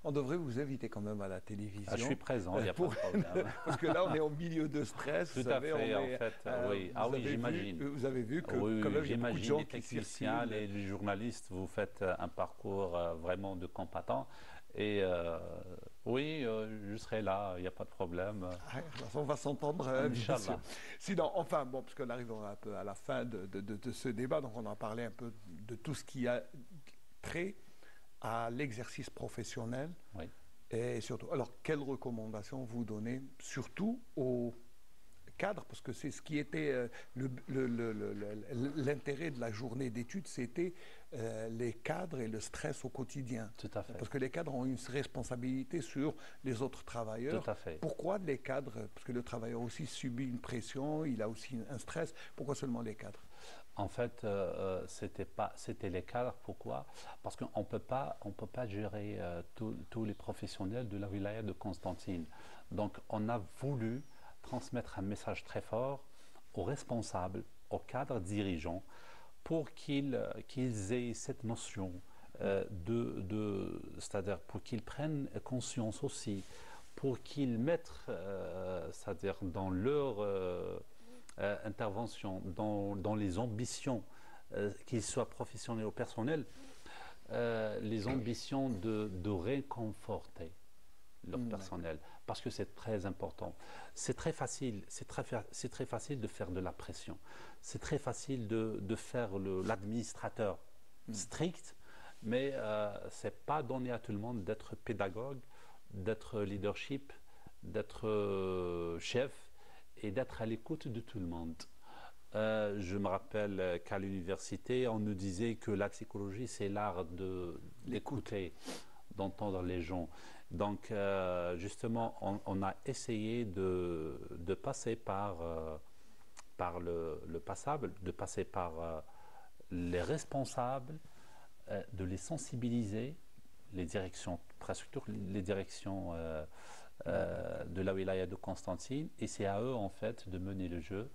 On devrait vous inviter quand même à la télévision. Je suis présent, il n'y a pas de problème. Parce que là, on est au milieu de stress. Tout à fait, en fait, oui. Oui, j'imagine. Vous avez vu que quand même, il y a beaucoup de gens les techniciens, les journalistes, vous faites un parcours vraiment de combattants. Et oui, je serai là, il n'y a pas de problème. On va s'entendre. Inch'Allah. Sinon, enfin, bon, parce qu'on arrive un peu à la fin de ce débat, donc on a parlé un peu de tout ce qui a trait à l'exercice professionnel. Oui. Et surtout, alors, quelles recommandations vous donnez, surtout aux cadres, parce que c'est ce qui était l'intérêt de la journée d'études, c'était les cadres et le stress au quotidien. Tout à fait. Parce que les cadres ont une responsabilité sur les autres travailleurs. Tout à fait. Pourquoi les cadres? Parce que le travailleur aussi subit une pression, il a aussi un stress. Pourquoi seulement les cadres? En fait, c'était les cadres. Pourquoi? Parce qu'on ne peut pas gérer tous les professionnels de la wilaya de Constantine. Donc, on a voulu transmettre un message très fort aux responsables, aux cadres dirigeants, pour qu'ils aient cette notion c'est-à-dire pour qu'ils prennent conscience aussi, pour qu'ils mettent, c'est-à-dire dans leur intervention, dans les ambitions, qu'ils soient professionnels ou personnels, les ambitions de réconforter leur personnel, parce que c'est très important. C'est très facile de faire de la pression. C'est très facile de faire l'administrateur strict, mais c'est pas donné à tout le monde d'être pédagogue, d'être leadership, d'être chef et d'être à l'écoute de tout le monde. Je me rappelle qu'à l'université, on nous disait que la psychologie, c'est l'art d'écouter, d'entendre les gens. Donc, justement, on a essayé de passer par le passable, de passer par les responsables, de les sensibiliser, les directions, presque toutes les directions de la wilaya de Constantine, et c'est à eux, en fait, de mener le jeu,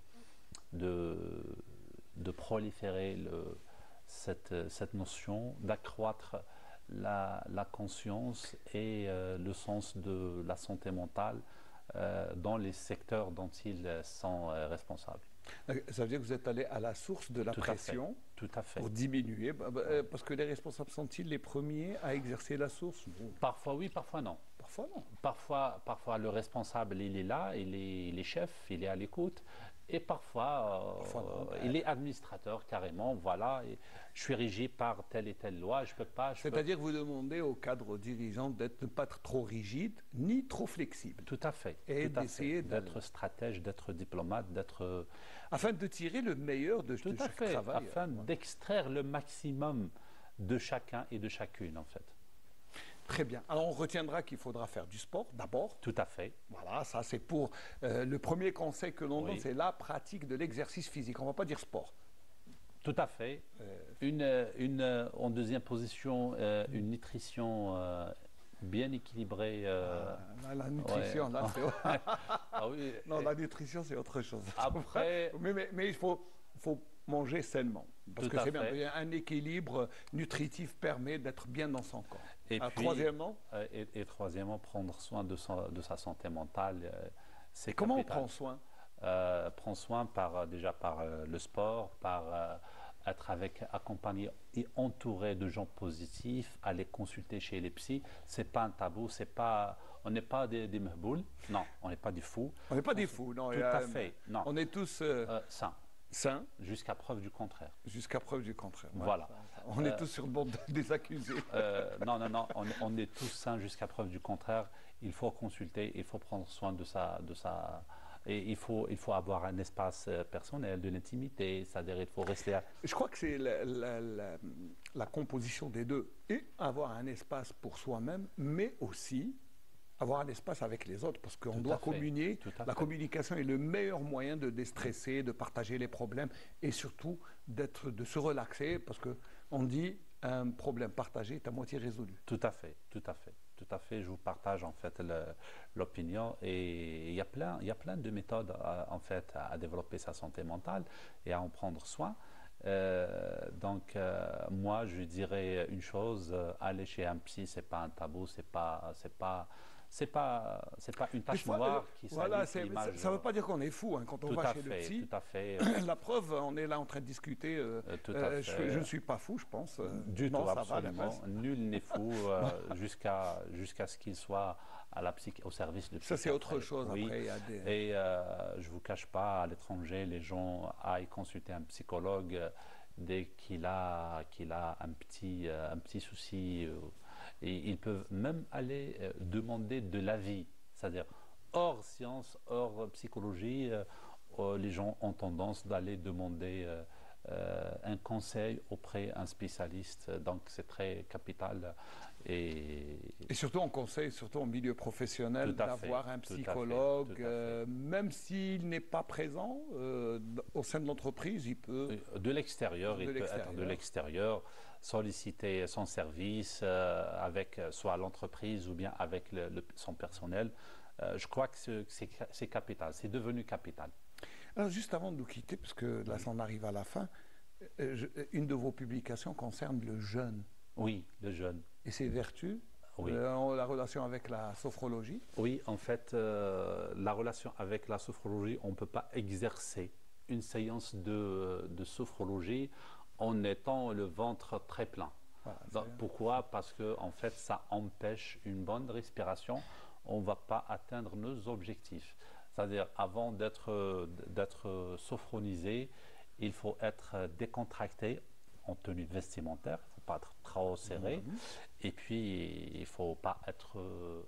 de proliférer cette notion, d'accroître la conscience et le sens de la santé mentale dans les secteurs dont ils sont responsables. Ça veut dire que vous êtes allé à la source de la pression tout à fait. Pour diminuer, parce que les responsables sont-ils les premiers à exercer la source? Parfois oui, parfois non. Parfois non. Parfois le responsable, il est là, il est chef, il est à l'écoute. Et parfois, il est administrateur carrément, voilà. Et je suis régi par telle et telle loi, je peux pas. C'est-à-dire que vous demandez au cadre dirigeant de ne pas être trop rigide ni trop flexible. Tout à fait. Et d'essayer d'être stratège, d'être diplomate, d'être. Afin de tirer le meilleur de chaque travail. Afin d'extraire le maximum de chacun et de chacune, en fait. Très bien. Alors on retiendra qu'il faudra faire du sport d'abord. Tout à fait. Voilà, ça c'est pour le premier conseil que l'on donne, c'est la pratique de l'exercice physique. On ne va pas dire sport. Tout à fait. En deuxième position, une nutrition bien équilibrée. La nutrition, là, c'est ah, oui. Non, la nutrition, c'est autre chose. Après... mais il faut manger sainement. Parce que c'est bien. Un équilibre nutritif permet d'être bien dans son corps. Et puis, troisièmement troisièmement, prendre soin de sa santé mentale. C'est comment on prend soin? Prend soin déjà par le sport, par être accompagné et entouré de gens positifs, aller consulter chez les psys. C'est pas un tabou, on n'est pas des mehbouls, non, on n'est pas des fous. On n'est pas des fous, non. Tout à fait, non. On est tous sains. Jusqu'à preuve du contraire. Jusqu'à preuve du contraire. Voilà. On est tous sur le bord des accusés. Non, on est tous sains jusqu'à preuve du contraire. Il faut consulter, il faut prendre soin de sa et il faut avoir un espace personnel, de l'intimité, c'est-à-dire il faut rester. Je crois que c'est la composition des deux, et avoir un espace pour soi-même, mais aussi avoir un espace avec les autres, parce qu'on doit communier. La communication est le meilleur moyen de déstresser, de partager les problèmes, et surtout de se relaxer, parce que on dit un problème partagé est à moitié résolu. Tout à fait. Je vous partage en fait l'opinion, et il y a plein de méthodes en fait à développer sa santé mentale et à en prendre soin. Donc moi je dirais une chose, aller chez un psy, c'est pas un tabou, c'est pas une tache noire qui salit l'image. Ça ne veut pas dire qu'on est fou quand on va chez le psy. Tout à fait. La preuve, on est là en train de discuter. Je ne suis pas fou, je pense. Du tout, absolument. Nul n'est fou jusqu'à ce qu'il soit au service de psychiatrie. Ça, c'est autre chose. Oui. Après, Et je ne vous cache pas, à l'étranger, les gens aillent consulter un psychologue dès qu'il a un petit souci. Et ils peuvent même aller demander de l'avis, c'est-à-dire hors science, hors psychologie, les gens ont tendance d'aller demander un conseil auprès d'un spécialiste, donc c'est très capital. Et surtout on conseille, surtout en milieu professionnel, d'avoir un psychologue, même s'il n'est pas présent au sein de l'entreprise, il peut... De l'extérieur, il peut être de l'extérieur, solliciter son service avec soit l'entreprise ou bien avec son personnel. Je crois que c'est capital, c'est devenu capital. Alors juste avant de nous quitter, parce que là, on arrive à la fin, une de vos publications concerne le jeûne. Oui, le jeûne. Et ses vertus, la relation avec la sophrologie. Oui, en fait, la relation avec la sophrologie, on ne peut pas exercer une séance de sophrologie en étant le ventre très plein. Voilà, pourquoi? Parce que en fait, ça empêche une bonne respiration. On ne va pas atteindre nos objectifs. C'est-à-dire, avant d'être sophronisé, il faut être décontracté en tenue vestimentaire. Il ne faut pas être trop serré. Et puis, il ne faut pas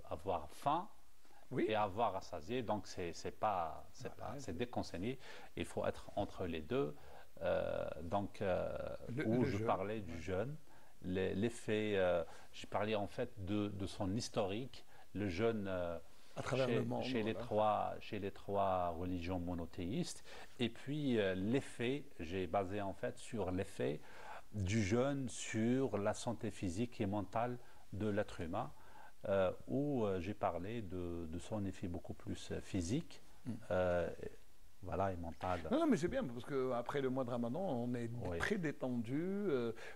avoir faim et avoir rassasié. Donc, c'est déconseillé. Il faut être entre les deux. Je parlais du jeûne, l'effet, j'ai parlé en fait de son historique, le jeûne à travers le monde, chez les trois religions monothéistes, et puis l'effet, j'ai basé en fait sur l'effet du jeûne sur la santé physique et mentale de l'être humain, où j'ai parlé de son effet beaucoup plus physique. Voilà, et mental. Non, mais c'est bien, parce qu'après le mois de Ramadan, on est très détendu,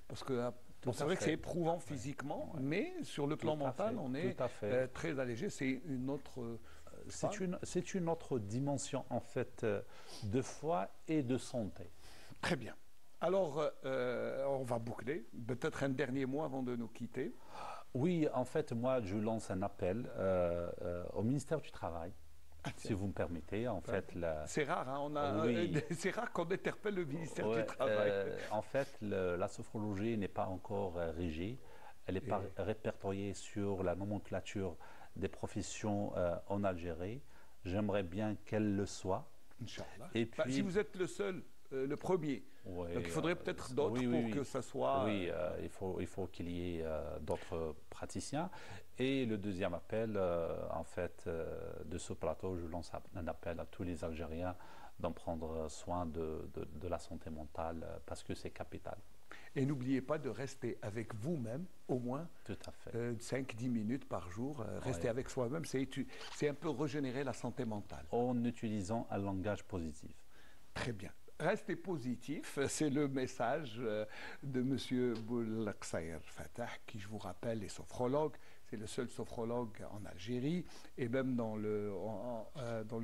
parce que Bon, c'est vrai que c'est éprouvant physiquement, mais sur le plan mental, on est très allégé. C'est une autre... C'est une autre dimension, en fait, de foi et de santé. Très bien. Alors, on va boucler. Peut-être un dernier mot avant de nous quitter. Oui, en fait, moi, je lance un appel au ministère du Travail. Si vous me permettez, en fait... C'est rare, hein, c'est rare qu'on interpelle le ministère du Travail. En fait, la sophrologie n'est pas encore régie. Elle n'est pas répertoriée sur la nomenclature des professions en Algérie. J'aimerais bien qu'elle le soit. Inch'Allah. Et puis, si vous êtes le seul, le premier, donc il faudrait peut-être d'autres pour que ça soit... Oui, il faut qu'il y ait d'autres praticiens. Et le deuxième appel, en fait, de ce plateau, je lance un appel à tous les Algériens d'en prendre soin de la santé mentale parce que c'est capital. Et n'oubliez pas de rester avec vous-même au moins 5-10 minutes par jour. Rester avec soi-même, c'est un peu régénérer la santé mentale. En utilisant un langage positif. Très bien. Restez positif, c'est le message de M. Boulaqsaïr Fatah, qui, je vous rappelle, est sophrologue. C'est le seul sophrologue en Algérie et même dans le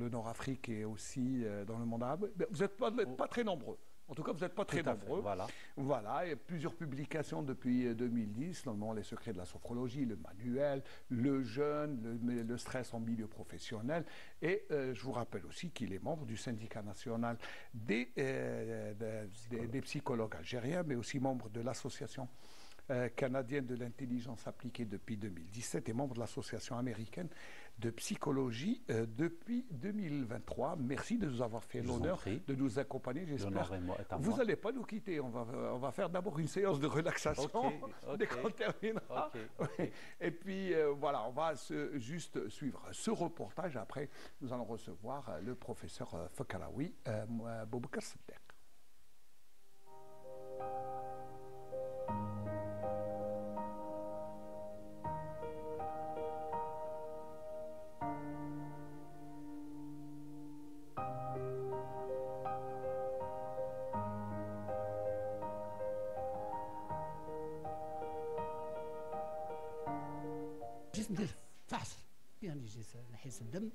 Nord-Afrique et aussi dans le monde arabe. Vous n'êtes pas très nombreux. En tout cas, vous n'êtes pas très nombreux. Voilà, il y a plusieurs publications depuis 2010, notamment Les secrets de la sophrologie, le manuel, le jeûne, le stress en milieu professionnel. Et je vous rappelle aussi qu'il est membre du syndicat national des psychologues algériens, mais aussi membre de l'association canadienne de l'intelligence appliquée depuis 2017 et membre de l'association américaine de psychologie depuis 2023. Merci de nous avoir fait l'honneur de nous accompagner. J'espère vous n'allez pas nous quitter. On va faire d'abord une séance de relaxation dès qu'on terminera. Et puis voilà, on va juste suivre ce reportage. Après, nous allons recevoir le professeur Fakaraoui, Boubacar Saddeq. جيت ندير فحص يعني جيت نحيس الدم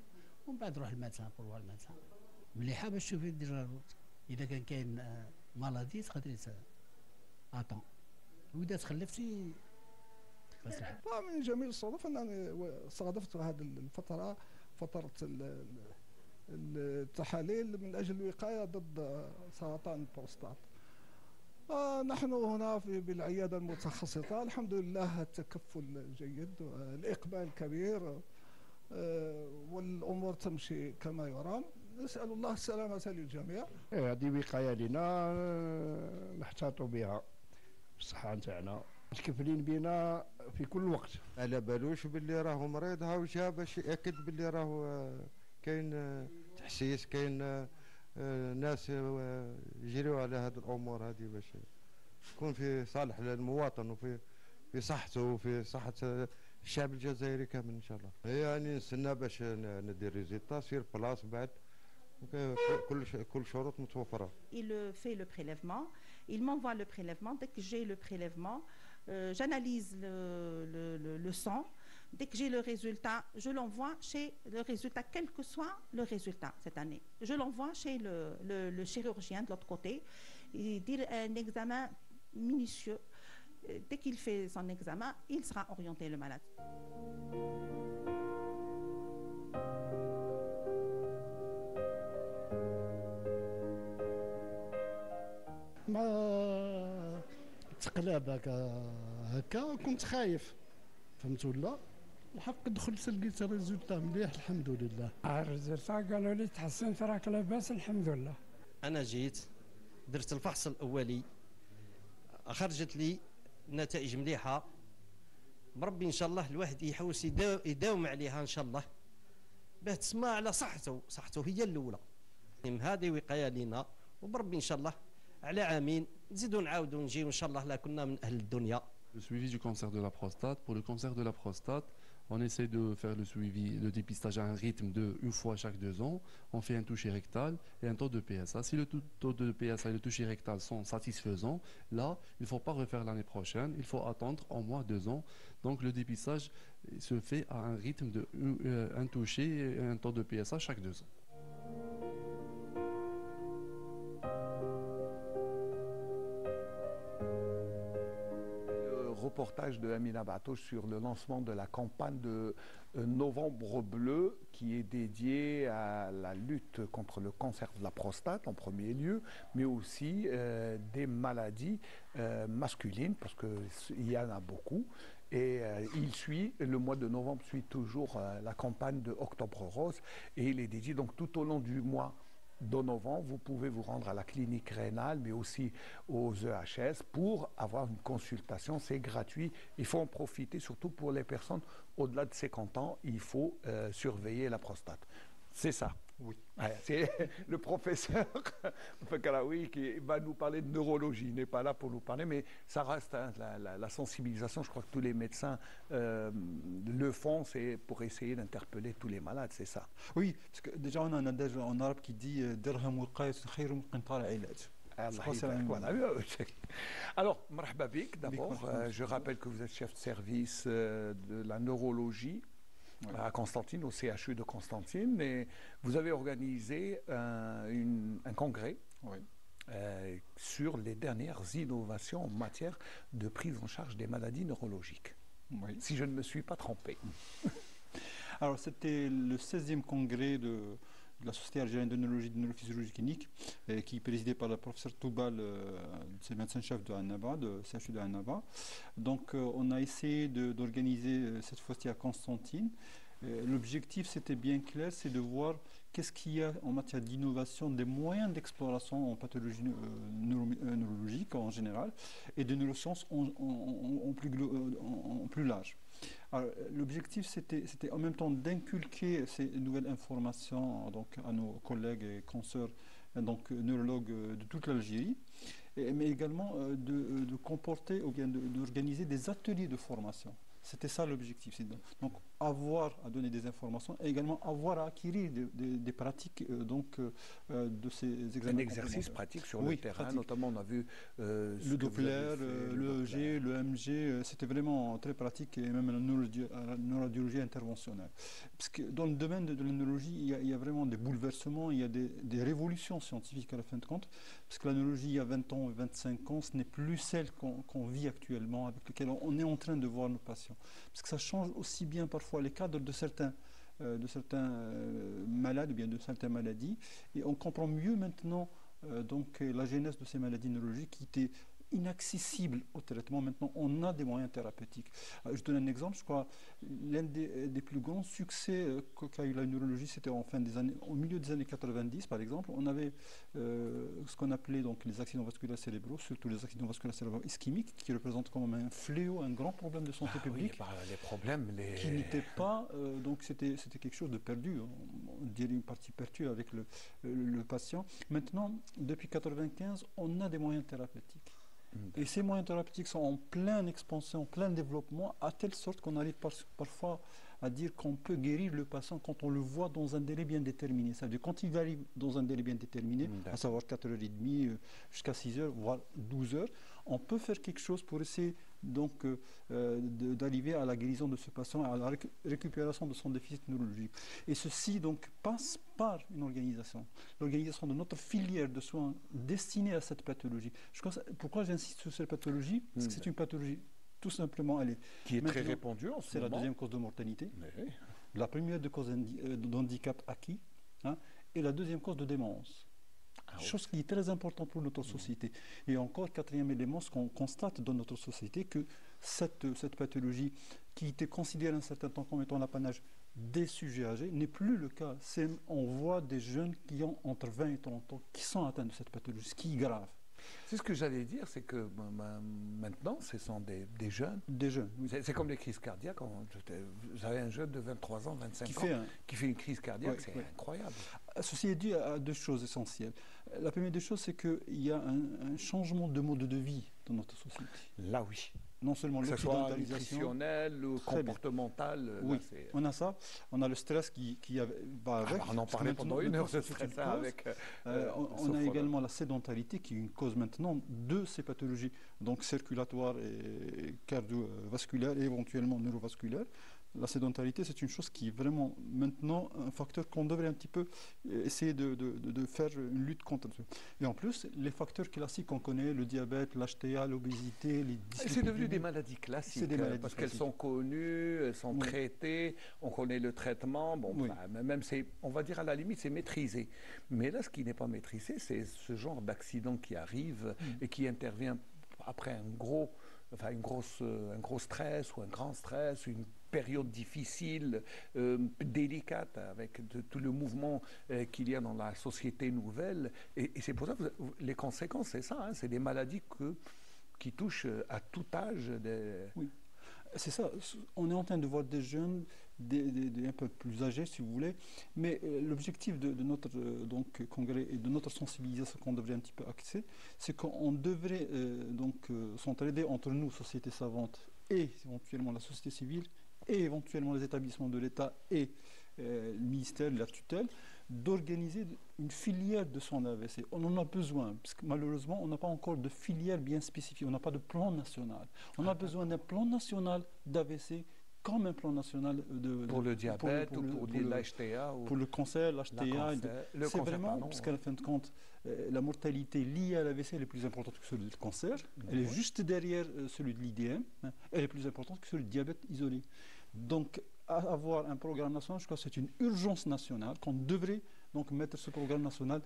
ومن بعد نروح الماتسان نروح الماتسان مليحه باش تشوفي دير اذا كاين مالادي تقدري اطون واذا تخلفتي من جميل الصدف انني صادفت هذه الفتره فتره التحاليل من اجل الوقايه ضد سرطان البروستات. نحن هنا بالعيادة المتخصصة الحمد لله التكفل جيد الإقبال كبير والأمور تمشي كما يرام. نسأل الله السلامة للجميع. هذه وقاية لنا نحتاطوا بها الصحة نتاعنا متكفلين بنا في كل وقت. على بالوش باللي راهو مريض هاو جا باش يأكد باللي راهو كاين تحسيس كاين ناس يجريوا على هذه الامور هذه باش يكون في صالح للمواطن وفي صحته وفي صحه الشعب الجزائري كامل ان شاء الله. يعني نستنى باش ندير ريزيلتا سير بلاص بعد كل شروط متوفره. Il fait le prélèvement, il m'envoie le prélèvement. Dès que j'ai le prélèvement, j'analyse le sang. Dès que j'ai le résultat, je l'envoie chez le résultat, quel que soit le résultat cette année. Je l'envoie chez le chirurgien de l'autre côté. Il dit un examen minutieux. Dès qu'il fait son examen, il sera orienté le malade. ما تقلب هكا كنت خايف فهمت ولا الحق دخلت لقيت الريزولتا مليح الحمد لله. الريزولتا قالوا لي تحسنت راك لاباس الحمد لله. انا جيت درت الفحص الاولي خرجت لي نتائج مليحه بربي ان شاء الله الواحد يحوس يداوم عليها ان شاء الله باه تسمع على صحته هي الاولى. هذه وقايه لينا وبربي ان شاء الله على عامين نزيدوا نعاودوا نجيو ان شاء الله لا كنا من اهل الدنيا. Le suivi du cancer de la prostate. Pour le cancer de la prostate, On essaie de faire le suivi, le dépistage à un rythme de une fois chaque 2 ans. On fait un toucher rectal et un taux de PSA. Si le taux de PSA et le toucher rectal sont satisfaisants, là, il ne faut pas refaire l'année prochaine. Il faut attendre au moins 2 ans. Donc le dépistage se fait à un rythme de un toucher et un taux de PSA chaque 2 ans. Reportage de Amina Batouche sur le lancement de la campagne de Novembre Bleu qui est dédiée à la lutte contre le cancer de la prostate en premier lieu, mais aussi des maladies masculines parce qu'il y en a beaucoup. Et le mois de novembre suit toujours la campagne de Octobre Rose et il est dédié donc tout au long du mois de novembre, vous pouvez vous rendre à la clinique rénale, mais aussi aux EHS pour avoir une consultation. C'est gratuit. Il faut en profiter, surtout pour les personnes au-delà de 50 ans. Il faut surveiller la prostate. C'est ça. Oui. Ouais, c'est le professeur Fakaraoui qui va nous parler de neurologie. Il n'est pas là pour nous parler, mais ça reste la sensibilisation. Je crois que tous les médecins le font, c'est pour essayer d'interpeller tous les malades, c'est ça. Oui, parce que déjà on a un adage en arabe qui dit Dirham wiqayatun khayrun min qintar ilaj. Voilà. Alors, marhaba bik, d'abord, je rappelle que vous êtes chef de service de la neurologie à Constantine, au CHU de Constantine, et vous avez organisé un congrès sur les dernières innovations en matière de prise en charge des maladies neurologiques. Oui. Si je ne me suis pas trompé. Alors, c'était le 16e congrès de la Société algérienne de neurologie et de neurophysiologie clinique, qui est présidée par le professeur Toubal, c'est médecin-chef de Annaba, de CHU de Annaba. Donc, on a essayé d'organiser cette fois-ci à Constantine. L'objectif, c'était bien clair, c'est de voir qu'est-ce qu'il y a en matière d'innovation, des moyens d'exploration en pathologie neurologique en général, et de neurosciences en plus large. L'objectif, c'était en même temps d'inculquer ces nouvelles informations donc, à nos collègues et consoeurs, donc neurologues de toute l'Algérie, mais également de comporter ou bien d'organiser des ateliers de formation. C'était ça l'objectif. Donc avoir à donner des informations et également avoir à acquérir des pratiques de ces examens. Un exercice pratique sur le terrain, pratique. Notamment on a vu le Doppler, le EEG, le MG, c'était vraiment très pratique et même la neuroradiologie interventionnelle. Parce que dans le domaine de la neurologie, il y a vraiment des bouleversements, il y a des révolutions scientifiques à la fin de compte. Parce que la neurologie, il y a 20 ans et 25 ans, ce n'est plus celle qu'on vit actuellement, avec laquelle on est en train de voir nos patients. Parce que ça change aussi bien parfois les cadres de certains malades ou bien de certaines maladies. Et on comprend mieux maintenant donc, la genèse de ces maladies neurologiques qui étaient inaccessibles au traitement. Maintenant, on a des moyens thérapeutiques. Je donne un exemple, je crois, l'un des plus grands succès qu'a eu la neurologie, c'était au milieu des années 90, par exemple. On avait ce qu'on appelait donc, les accidents vasculaires cérébraux, surtout les accidents vasculaires cérébraux ischémiques, qui représentent quand même un fléau, un grand problème de santé publique. Oui, les problèmes, qui n'étaient pas, donc c'était quelque chose de perdu, on dirait une partie perdue avec le patient. Maintenant, depuis 1995, on a des moyens thérapeutiques. Et ces moyens thérapeutiques sont en pleine expansion, en plein développement, à telle sorte qu'on arrive parfois à dire qu'on peut guérir le patient quand on le voit dans un délai bien déterminé. C'est-à-dire quand il arrive dans un délai bien déterminé, à savoir 4h30 jusqu'à 6h, voire 12h, on peut faire quelque chose pour essayer donc d'arriver à la guérison de ce patient, à la récupération de son déficit neurologique. Et ceci donc passe par une organisation, l'organisation de notre filière de soins destinée à cette pathologie. Pourquoi j'insiste sur cette pathologie? Parce que c'est une pathologie tout simplement, qui est très répandue en ce moment. C'est la deuxième cause de mortalité, la première de cause d'handicap acquis, et la deuxième cause de démence. Chose qui est très importante pour notre société. Et encore, quatrième élément, ce qu'on constate dans notre société, que cette pathologie qui était considérée un certain temps comme étant l'apanage des sujets âgés n'est plus le cas. On voit des jeunes qui ont entre 20 et 30 ans qui sont atteints de cette pathologie, ce qui est grave. C'est ce que j'allais dire, c'est que maintenant, ce sont des jeunes. Des jeunes. Oui. C'est comme les crises cardiaques. J'avais un jeune de 23 ans, 25 ans, qui fait une crise cardiaque, c'est incroyable. Ceci est dû à deux choses essentielles. La première des choses, c'est qu'il y a un changement de mode de vie dans notre société. Là, oui. non seulement que ce soit l'occidentalisation, nutritionnel ou comportemental. Oui, on a ça. On a le stress qui va avec. On en parlait pendant une heure, ce stress avec. On a également la sédentarité qui est une cause maintenant de ces pathologies, donc circulatoires et cardiovasculaires et éventuellement neurovasculaires. La sédentarité, c'est une chose qui est vraiment maintenant un facteur qu'on devrait un petit peu essayer de faire une lutte contre. Et en plus, les facteurs classiques qu'on connaît, le diabète, l'HTA, l'obésité, les c'est devenu des maladies classiques, des maladies parce classiques. qu'elles sont connues, elles sont traitées, on connaît le traitement, bon, même on va dire à la limite c'est maîtrisé. Mais là, ce qui n'est pas maîtrisé, c'est ce genre d'accident qui arrive et qui intervient après un gros stress ou un grand stress, une période difficile, délicate, avec tout le mouvement qu'il y a dans la société nouvelle. Et c'est pour ça que les conséquences, c'est ça, c'est des maladies qui touchent à tout âge. Oui, c'est ça. On est en train de voir des jeunes, un peu plus âgés, si vous voulez, mais l'objectif de notre congrès et de notre sensibilisation qu'on devrait un petit peu axer, c'est qu'on devrait s'entraider entre nous, société savante, et éventuellement la société civile, et éventuellement les établissements de l'État et le ministère de la tutelle, d'organiser une filière de soins d'AVC. On en a besoin, parce que malheureusement, on n'a pas encore de filière bien spécifique, on n'a pas de plan national. On a besoin d'un plan national d'AVC comme un plan national pour le diabète ou pour l'HTA. Pour le cancer, l'HTA. C'est vraiment, parce qu'à la fin de compte, la mortalité liée à l'AVC est plus importante que celle du cancer. Elle est juste derrière celui de l'IDM. Elle est plus importante que celui du diabète isolé. Donc, avoir un programme national, je crois que c'est une urgence nationale qu'on devrait donc mettre ce programme national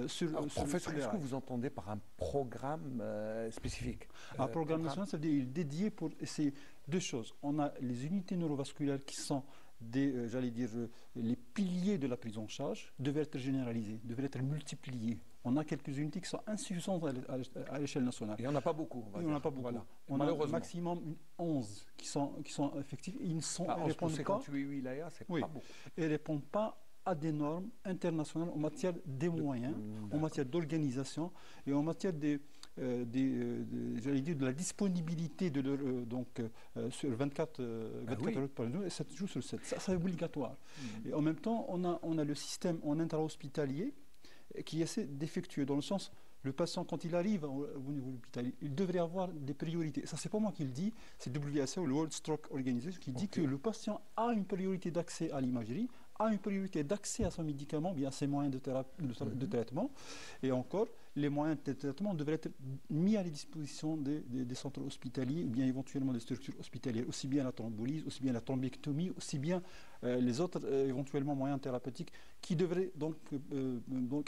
sur professeur, qu'est-ce que vous entendez par un programme spécifique? Un programme national, ça veut dire dédié pour essayer deux choses. On a les unités neurovasculaires qui sont les piliers de la prise en charge, devaient être généralisés, devaient être multipliés. On a quelques unités qui sont insuffisantes à l'échelle nationale. Il n'y en a pas beaucoup. Il n'y en a pas beaucoup. Voilà. On a au maximum 11 qui sont effectifs. Ils ne répondent pas. 58 wilayas, c'est pas beaucoup. Et ne répondent pas à des normes internationales en matière des moyens, en matière d'organisation et en matière de la disponibilité de leur, sur 24 heures par jour et 7 jours sur 7. Ça, c'est obligatoire. Et en même temps, on a le système en intra-hospitalier qui essaie d'effectuer, dans le sens, le patient, quand il arrive au niveau de l'hôpital, il devrait avoir des priorités. Ça, c'est pas moi qui le dis, c'est WSO, le World Stroke Organization, qui dit que le patient a une priorité d'accès à l'imagerie, a une priorité d'accès à son médicament, bien à ses moyens de traitement. Et encore, les moyens de traitement devraient être mis à la disposition des centres hospitaliers ou bien éventuellement des structures hospitalières, aussi bien la thrombolyse, aussi bien la thrombectomie, aussi bien les autres éventuellement moyens thérapeutiques qui devraient donc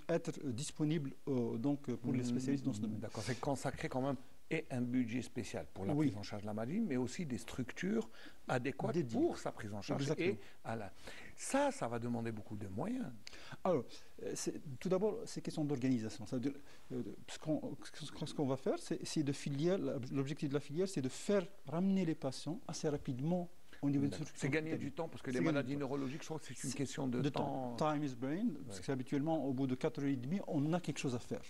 être disponibles pour les spécialistes dans ce domaine. D'accord, c'est consacré quand même et un budget spécial pour la prise en charge de la maladie, mais aussi des structures adéquates pour sa prise en charge. Exactement. Ça va demander beaucoup de moyens. Alors, tout d'abord, c'est question d'organisation. Ce qu'on va faire, c'est de filière. L'objectif de la filière, c'est de faire ramener les patients assez rapidement au niveau de c'est gagner du temps, parce que les maladies neurologiques, je crois que c'est une question de temps. Time is brain, parce qu'habituellement, au bout de 4h30, on a quelque chose à faire.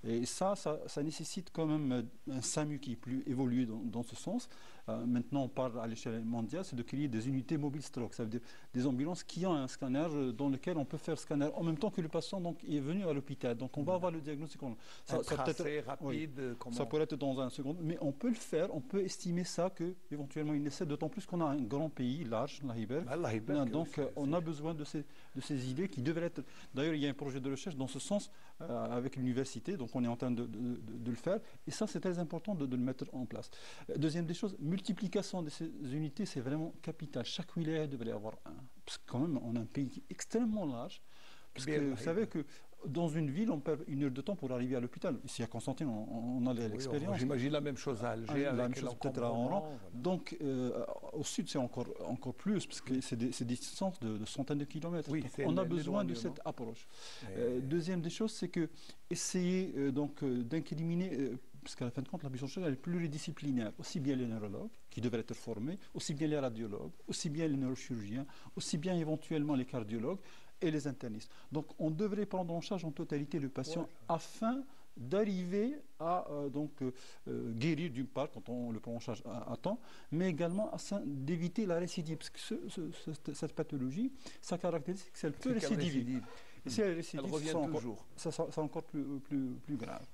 Et ça nécessite quand même un SAMU qui est plus évolué dans ce sens. Maintenant, on parle à l'échelle mondiale, c'est de créer des unités mobiles stroke. Ça veut dire des ambulances qui ont un scanner dans lequel on peut faire scanner en même temps que le patient est venu à l'hôpital. Donc, on va avoir le diagnostic. Ça peut être rapide. Ça pourrait être dans un second, mais on peut le faire. On peut estimer ça qu'éventuellement il essaie, d'autant plus qu'on a un grand pays large, la Heiberg. Donc, on a besoin de ces idées qui devraient être. D'ailleurs, il y a un projet de recherche dans ce sens avec l'université. Donc, on est en train de le faire. Et ça, c'est très important de le mettre en place. Deuxième des choses, multiplication de ces unités, c'est vraiment capital. Chaque wilaya devrait avoir un. Parce que quand même, on a un pays extrêmement large. Parce que vous savez que dans une ville, on perd 1 heure de temps pour arriver à l'hôpital. Ici à Constantine, on a l'expérience. J'imagine la même chose à Alger. La même chose peut-être à Oran. Donc au sud, c'est encore plus, parce que c'est des distances de centaines de kilomètres. Oui, on a besoin de cette approche. Deuxième des choses, c'est que essayer d'incriminer. Parce qu'à la fin de compte, la prise en charge est pluridisciplinaire. Aussi bien les neurologues, qui devraient être formés, aussi bien les radiologues, aussi bien les neurochirurgiens, aussi bien éventuellement les cardiologues et les internistes. Donc, on devrait prendre en charge en totalité le patient afin d'arriver à guérir d'une part quand on le prend en charge à temps, mais également d'éviter la récidive. Parce que cette pathologie, sa caractéristique, c'est qu'elle peut récidiver. Et si elle récidive, c'est encore plus grave.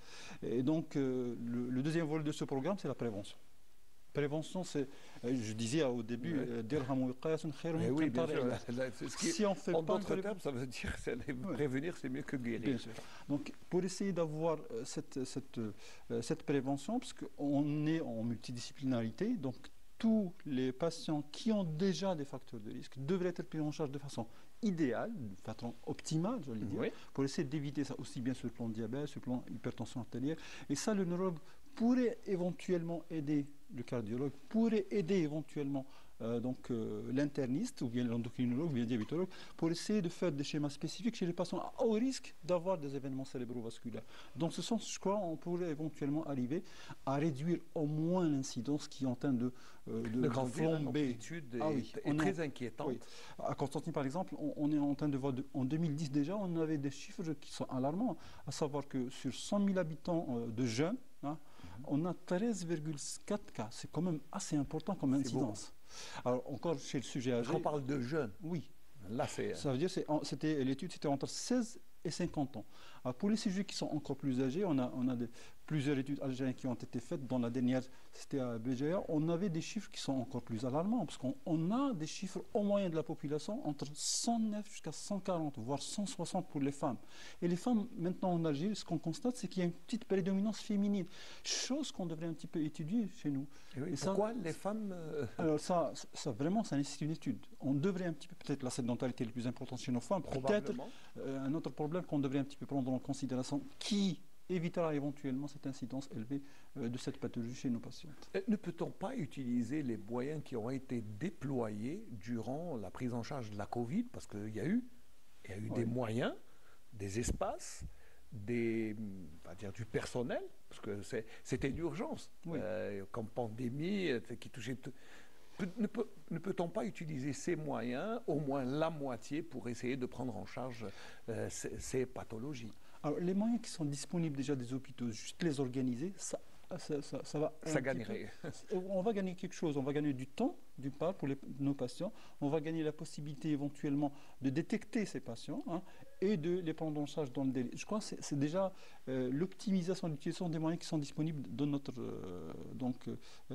Et donc, le deuxième volet de ce programme, c'est la prévention. Prévention, c'est, je disais au début, si on fait en pas d'autres termes, ça veut dire que prévenir, c'est mieux que guérir. Bien sûr. Donc, pour essayer d'avoir cette prévention, parce qu'on est en multidisciplinarité, donc tous les patients qui ont déjà des facteurs de risque devraient être pris en charge de façon idéale, de façon optimale, j'allais dire, pour essayer d'éviter ça aussi bien sur le plan diabète, sur le plan hypertension artérielle. Et ça, le neurologue pourrait éventuellement aider, le cardiologue pourrait aider éventuellement l'interniste ou bien l'endocrinologue ou bien le diabétologue pour essayer de faire des schémas spécifiques chez les patients à haut risque d'avoir des événements cérébrovasculaires. Dans ce sens, je crois qu'on pourrait éventuellement arriver à réduire au moins l'incidence qui est en train de flamber. L'amplitude est très inquiétante. Oui. À Constantine, par exemple, on est en train de voir, en 2010 déjà, on avait des chiffres qui sont alarmants, à savoir que sur 100 000 habitants de jeunes, on a 13,4 cas. C'est quand même assez important comme incidence. Alors, encore chez le sujet âgé. On parle de jeunes. Oui. Là, ça veut dire que l'étude, c'était entre 16 et 50 ans. Alors, pour les sujets qui sont encore plus âgés, on a plusieurs études algériennes qui ont été faites. Dans la dernière, c'était à BGA. On avait des chiffres qui sont encore plus alarmants, parce qu'on a des chiffres au moyen de la population entre 109 jusqu'à 140, voire 160 pour les femmes. Et les femmes, maintenant en Algérie, ce qu'on constate, c'est qu'il y a une petite prédominance féminine, chose qu'on devrait un petit peu étudier chez nous. Et pourquoi les femmes Alors ça vraiment, ça nécessite une étude. On devrait un petit peu, peut-être la sédentarité est le plus importante chez nos femmes, peut-être un autre problème qu'on devrait un petit peu prendre en considération, qui évitera éventuellement cette incidence élevée de cette pathologie chez nos patientes. Ne peut-on pas utiliser les moyens qui ont été déployés durant la prise en charge de la Covid, parce qu'il y a eu des moyens, des espaces, du personnel, parce que c'était une urgence, comme pandémie qui touchait tout. Ne peut-on pas utiliser ces moyens, au moins la moitié, pour essayer de prendre en charge ces pathologies? Alors, les moyens qui sont disponibles déjà des hôpitaux, juste les organiser, ça va... Ça gagnerait. On va gagner quelque chose, on va gagner du temps, d'une part, pour nos patients, on va gagner la possibilité éventuellement de détecter ces patients et de les prendre en charge dans le délai. Je crois que c'est déjà l'optimisation de l'utilisation des moyens qui sont disponibles dans notre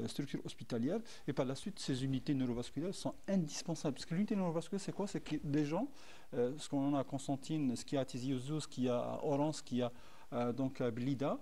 structure hospitalière. Et par la suite, ces unités neurovasculaires sont indispensables. Parce que l'unité neurovasculaire, c'est quoi? C'est que des gens, ce qu'on a à Constantine, ce qu'il y a à Tizi Ouzou, ce qu'il y a à Oran, ce qu'il y a à Blida,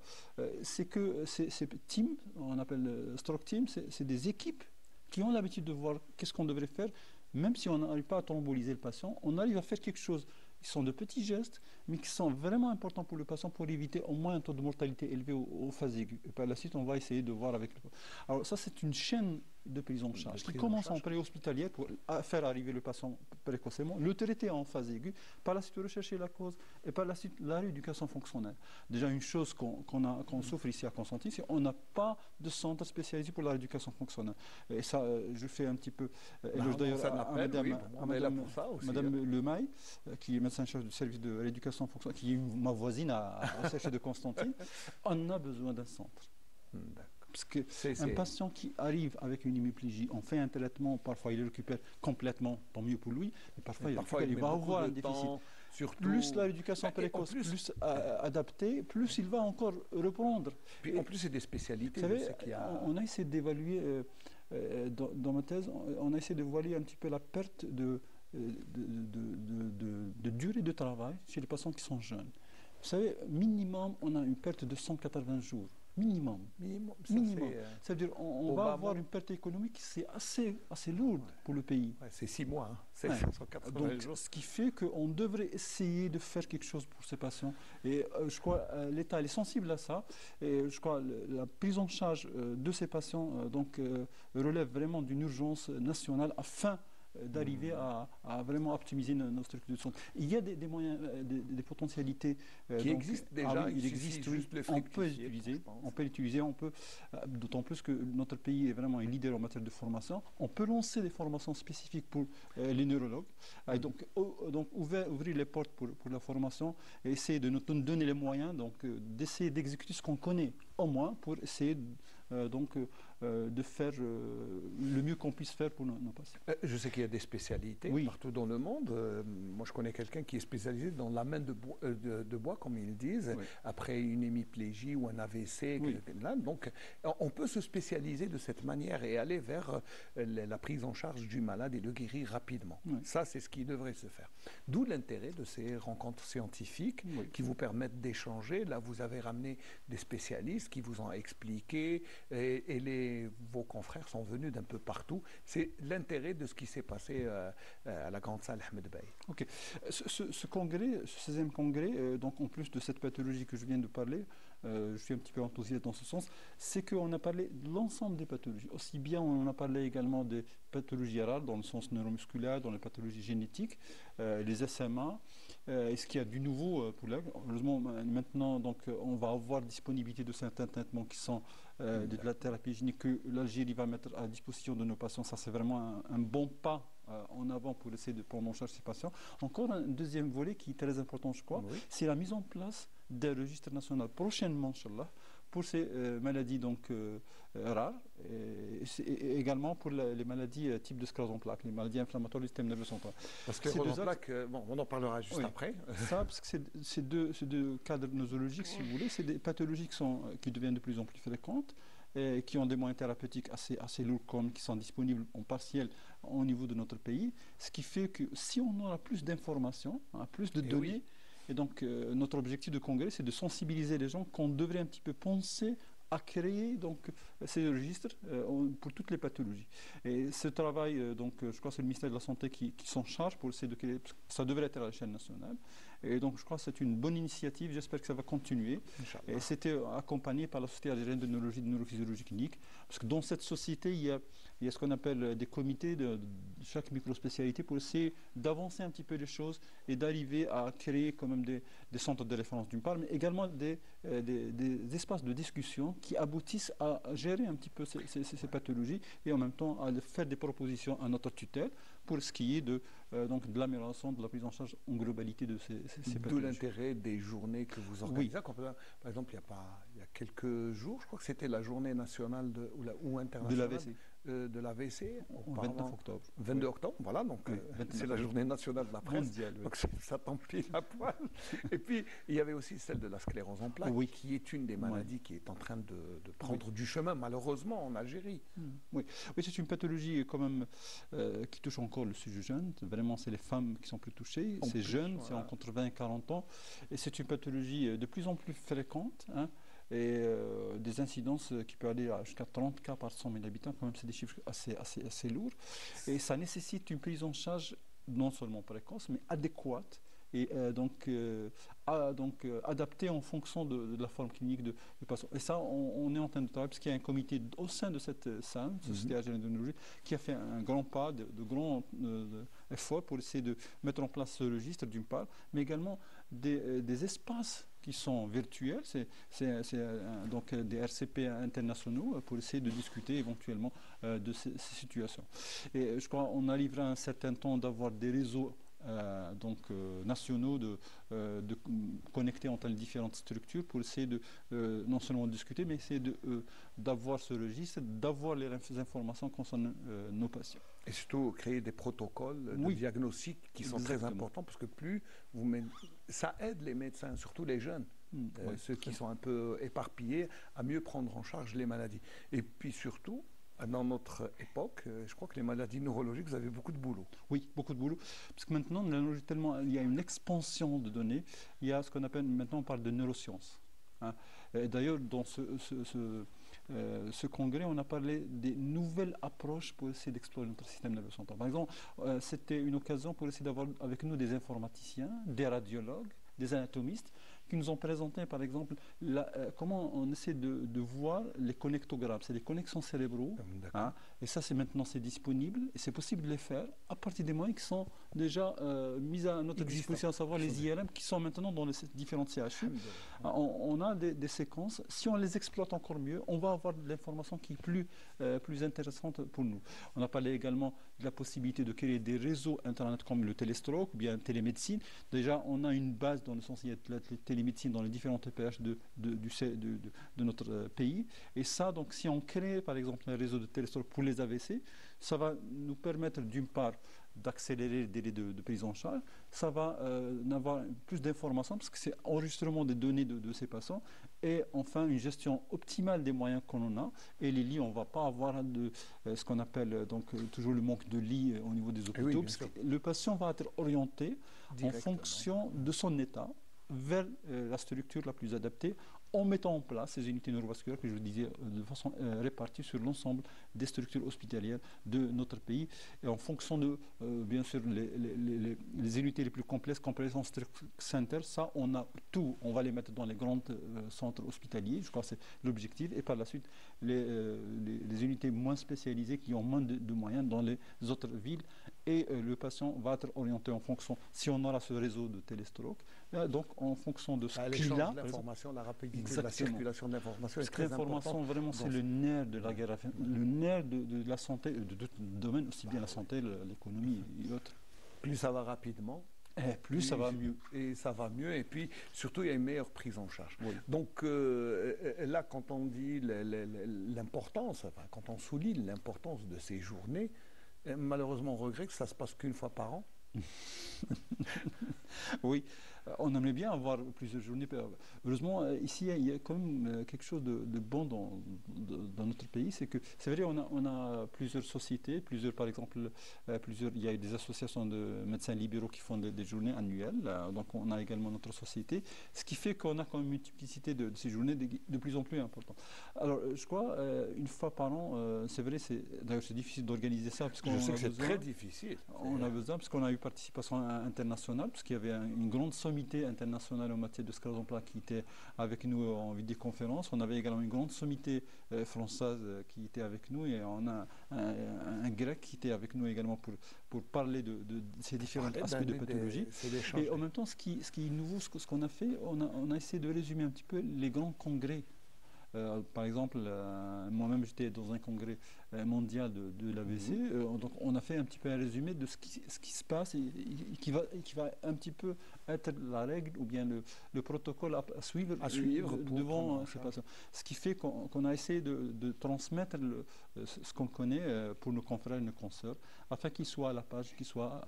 c'est que ces teams, on appelle stroke team, c'est des équipes qui ont l'habitude de voir qu'est-ce qu'on devrait faire, même si on n'arrive pas à thromboliser le patient, on arrive à faire quelque chose. Ils sont de petits gestes, mais qui sont vraiment importants pour le patient pour éviter au moins un taux de mortalité élevé aux phases aiguës. Et par la suite, on va essayer de voir avec le... Alors ça, c'est une chaîne de prise en charge qui commence en préhospitalière pour faire arriver le patient précocement, le traiter en phase aiguë, par la suite rechercher la cause et par la suite la rééducation fonctionnelle. Déjà une chose qu'on souffre ici à Constantine, c'est qu'on n'a pas de centre spécialisé pour la rééducation fonctionnelle. Et ça, je fais un petit peu éloge d'ailleurs à Madame Lemaille, qui est médecin-chef du service de rééducation fonctionnelle, qui est ma voisine à rechercher de Constantine. On a besoin d'un centre. Parce qu'un patient qui arrive avec une hémiplégie, on fait un traitement, parfois il le récupère complètement, tant mieux pour lui, mais parfois il va avoir un déficit. Plus la rééducation précoce, plus adaptée, plus il va encore reprendre. Puis en plus, c'est des spécialités. Vous savez, on a essayé d'évaluer, dans ma thèse, on a essayé d'évaluer un petit peu la perte de durée de travail chez les patients qui sont jeunes. Vous savez, minimum, on a une perte de 180 jours. Minimum. Ça veut dire qu'on va avoir une perte économique qui c'est assez lourde pour le pays. C'est 6 mois. C'est 180 jours. Ce qui fait qu'on devrait essayer de faire quelque chose pour ces patients. Et je crois que l'État est sensible à ça. Et je crois que la prise en charge de ces patients relève vraiment d'une urgence nationale afin d'arriver à vraiment optimiser nos structures de santé. Il y a des moyens, des potentialités qui existent déjà. Il existe, oui. On peut l'utiliser, d'autant plus que notre pays est vraiment un leader en matière de formation. On peut lancer des formations spécifiques pour les neurologues. Donc ouvrir les portes pour la formation et essayer de nous donner les moyens d'essayer d'exécuter ce qu'on connaît au moins pour essayer de faire le mieux qu'on puisse faire pour nos patients. Je sais qu'il y a des spécialités partout dans le monde. Moi, je connais quelqu'un qui est spécialisé dans la main de bois, comme ils disent, après une hémiplégie ou un AVC. Donc, on peut se spécialiser de cette manière et aller vers la prise en charge du malade et le guérir rapidement. Ça, c'est ce qui devrait se faire. D'où l'intérêt de ces rencontres scientifiques qui vous permettent d'échanger. Là, vous avez ramené des spécialistes qui vous ont expliqué et vos confrères sont venus d'un peu partout. C'est l'intérêt de ce qui s'est passé à la grande salle Ahmed Bey. Ok. Ce congrès, ce 16e congrès, donc en plus de cette pathologie que je viens de parler, je suis un petit peu enthousiaste dans ce sens, c'est qu'on a parlé de l'ensemble des pathologies. Aussi bien on a parlé également des pathologies rares dans le sens neuromusculaire, dans les pathologies génétiques, les SMA. Est-ce qu'il y a du nouveau pour l'aigle? Heureusement, maintenant, on va avoir disponibilité de certains traitements qui sont de la thérapie génique que l'Algérie va mettre à disposition de nos patients. Ça, c'est vraiment un bon pas en avant pour essayer de prendre en charge ces patients. Encore un deuxième volet qui est très important, je crois, c'est la mise en place d'un registre national prochainement, Inch'Allah, pour ces maladies rares, et également pour les maladies type de sclérose en plaques, les maladies inflammatoires du système nerveux central. Parce que sclérose en plaques, on en parlera juste après. Ça, parce que ces deux cadres nosologiques, si vous voulez, c'est des pathologies qui deviennent de plus en plus fréquentes, et qui ont des moyens thérapeutiques assez lourds, qui sont disponibles en partiel au niveau de notre pays, ce qui fait que si on aura plus d'informations, plus de données, et donc notre objectif de congrès, c'est de sensibiliser les gens qu'on devrait un petit peu penser à créer ces registres pour toutes les pathologies. Et ce travail, je crois que c'est le ministère de la Santé qui s'en charge pour essayer de créer, ça devrait être à l'échelle nationale. Et donc je crois que c'est une bonne initiative, j'espère que ça va continuer. Et c'était accompagné par la Société algérienne de neurologie et de neurophysiologie clinique, parce que dans cette société, il y a ce qu'on appelle des comités de chaque microspécialité pour essayer d'avancer un petit peu les choses et d'arriver à créer quand même des centres de référence d'une part, mais également des espaces de discussion qui aboutissent à gérer un petit peu ces pathologies et en même temps à faire des propositions à notre tutelle pour ce qui est de l'amélioration de la prise en charge en globalité de ces pathologies. D'où l'intérêt des journées que vous organisez. Par exemple, il y a quelques jours, je crois que c'était la journée nationale ou internationale de l'AVC. 29 octobre. 22 octobre, voilà, donc c'est la journée nationale de la presse. Mondiale, donc ça t'emplit la poêle. Et puis, il y avait aussi celle de la sclérose en plaques, qui est une des maladies qui est en train de prendre du chemin, malheureusement, en Algérie. Oui, c'est une pathologie quand même qui touche encore le sujet jeune. Vraiment, c'est les femmes qui sont plus touchées. C'est jeune, c'est entre 20 et 40 ans. Et c'est une pathologie de plus en plus fréquente. Et des incidences qui peuvent aller jusqu'à 30 cas par 100 000 habitants, quand même, c'est des chiffres assez lourds. Et ça nécessite une prise en charge non seulement précoce, mais adéquate et adaptée en fonction de la forme clinique du patient. Et ça, on est en train de travailler, parce qu'il y a un comité au sein de cette salle, Société algérienne de neurologie, qui a fait un grand pas, de grands efforts pour essayer de mettre en place ce registre, d'une part, mais également des espaces qui sont virtuels, c'est des RCP internationaux pour essayer de discuter éventuellement de ces situations. Et je crois qu'on arrivera à un certain temps d'avoir des réseaux nationaux de connecter entre les différentes structures pour essayer de non seulement discuter, mais essayer d'avoir ce registre, d'avoir les informations concernant nos patients. Et surtout créer des protocoles de diagnostic qui sont très importants, parce que ça aide les médecins, surtout les jeunes, ceux qui sont un peu éparpillés, à mieux prendre en charge les maladies. Et puis surtout, dans notre époque, je crois que les maladies neurologiques, vous avez beaucoup de boulot. Oui, beaucoup de boulot. Parce que maintenant, il y a une expansion de données. Il y a ce qu'on appelle, maintenant on parle de neurosciences. D'ailleurs, dans ce congrès, on a parlé des nouvelles approches pour essayer d'explorer notre système nerveux central. Par exemple, c'était une occasion pour essayer d'avoir avec nous des informaticiens, des radiologues, des anatomistes, qui nous ont présenté, par exemple, comment on essaie de voir les connectogrammes, c'est les connexions cérébraux. Et ça, maintenant, c'est disponible et c'est possible de les faire à partir des moyens qui sont déjà mis à notre disposition, à savoir les IRM qui sont maintenant dans les différentes CHU. On a des séquences. Si on les exploite encore mieux, on va avoir de l'information qui est plus intéressante pour nous. On a parlé également de la possibilité de créer des réseaux Internet comme le télestroke ou bien télémédecine. Déjà, on a une base dans le sens où il y a de la télémédecine dans les différents TPH de notre pays. Et ça, donc, si on crée, par exemple, un réseau de télestroke pour les AVC, ça va nous permettre, d'une part, d'accélérer les délais de prise en charge, ça va avoir plus d'informations parce que c'est enregistrement des données de ces patients et enfin une gestion optimale des moyens qu'on a et les lits, on ne va pas avoir ce qu'on appelle donc toujours le manque de lits au niveau des hôpitaux parce que le patient va être orienté en fonction de son état vers la structure la plus adaptée en mettant en place ces unités neurovasculaires que je vous disais de façon répartie sur l'ensemble des structures hospitalières de notre pays et en fonction de bien sûr les unités les plus complexes comme par exemple Center, ça on a tout, on va les mettre dans les grands centres hospitaliers, je crois que c'est l'objectif et par la suite les unités moins spécialisées qui ont moins de moyens dans les autres villes et le patient va être orienté en fonction, si on aura ce réseau de télestroke, donc en fonction de ce qu'il a, l'information, la rapidité de la circulation de l'information est très l'information vraiment c'est le nerf de la guerre, le nerf de la santé, de tout domaine, aussi bien la santé, l'économie et autres. Plus ça va rapidement, plus ça va mieux. Et ça va mieux, et puis surtout il y a une meilleure prise en charge. Oui. Donc là, quand on dit l'importance, enfin, quand on souligne l'importance de ces journées, malheureusement on regrette que ça se passe qu'une fois par an. Oui, on aimerait bien avoir plusieurs journées. Heureusement, ici, il y a quand même quelque chose de bon dans notre pays. C'est que, c'est vrai, on a plusieurs sociétés, par exemple, il y a des associations de médecins libéraux qui font des journées annuelles. Donc, on a également notre société. Ce qui fait qu'on a quand même une multiplicité de ces journées de plus en plus importantes. Alors, je crois, une fois par an, c'est vrai, d'ailleurs, c'est difficile d'organiser ça. Parce je sais que c'est très difficile. On a besoin, parce qu'on a eu participation internationale, parce qu'il y avait une grande sommité internationale en matière de sclérose en plaques qui était avec nous en vidéoconférence. On avait également une grande sommité française qui était avec nous et on a un grec qui était avec nous également pour parler de ces différents aspects de pathologie. Et en même temps, ce qui est nouveau, ce qu'on a fait, on a essayé de résumer un petit peu les grands congrès. Par exemple, moi-même j'étais dans un congrès mondial de l'AVC, donc on a fait un petit peu un résumé de ce qui se passe et qui va un petit peu être la règle ou bien le protocole à suivre devant ces patients. Ce qui fait qu'on a essayé de transmettre ce qu'on connaît pour nos confrères et nos consoeurs, afin qu'ils soient à la page, qu'ils soient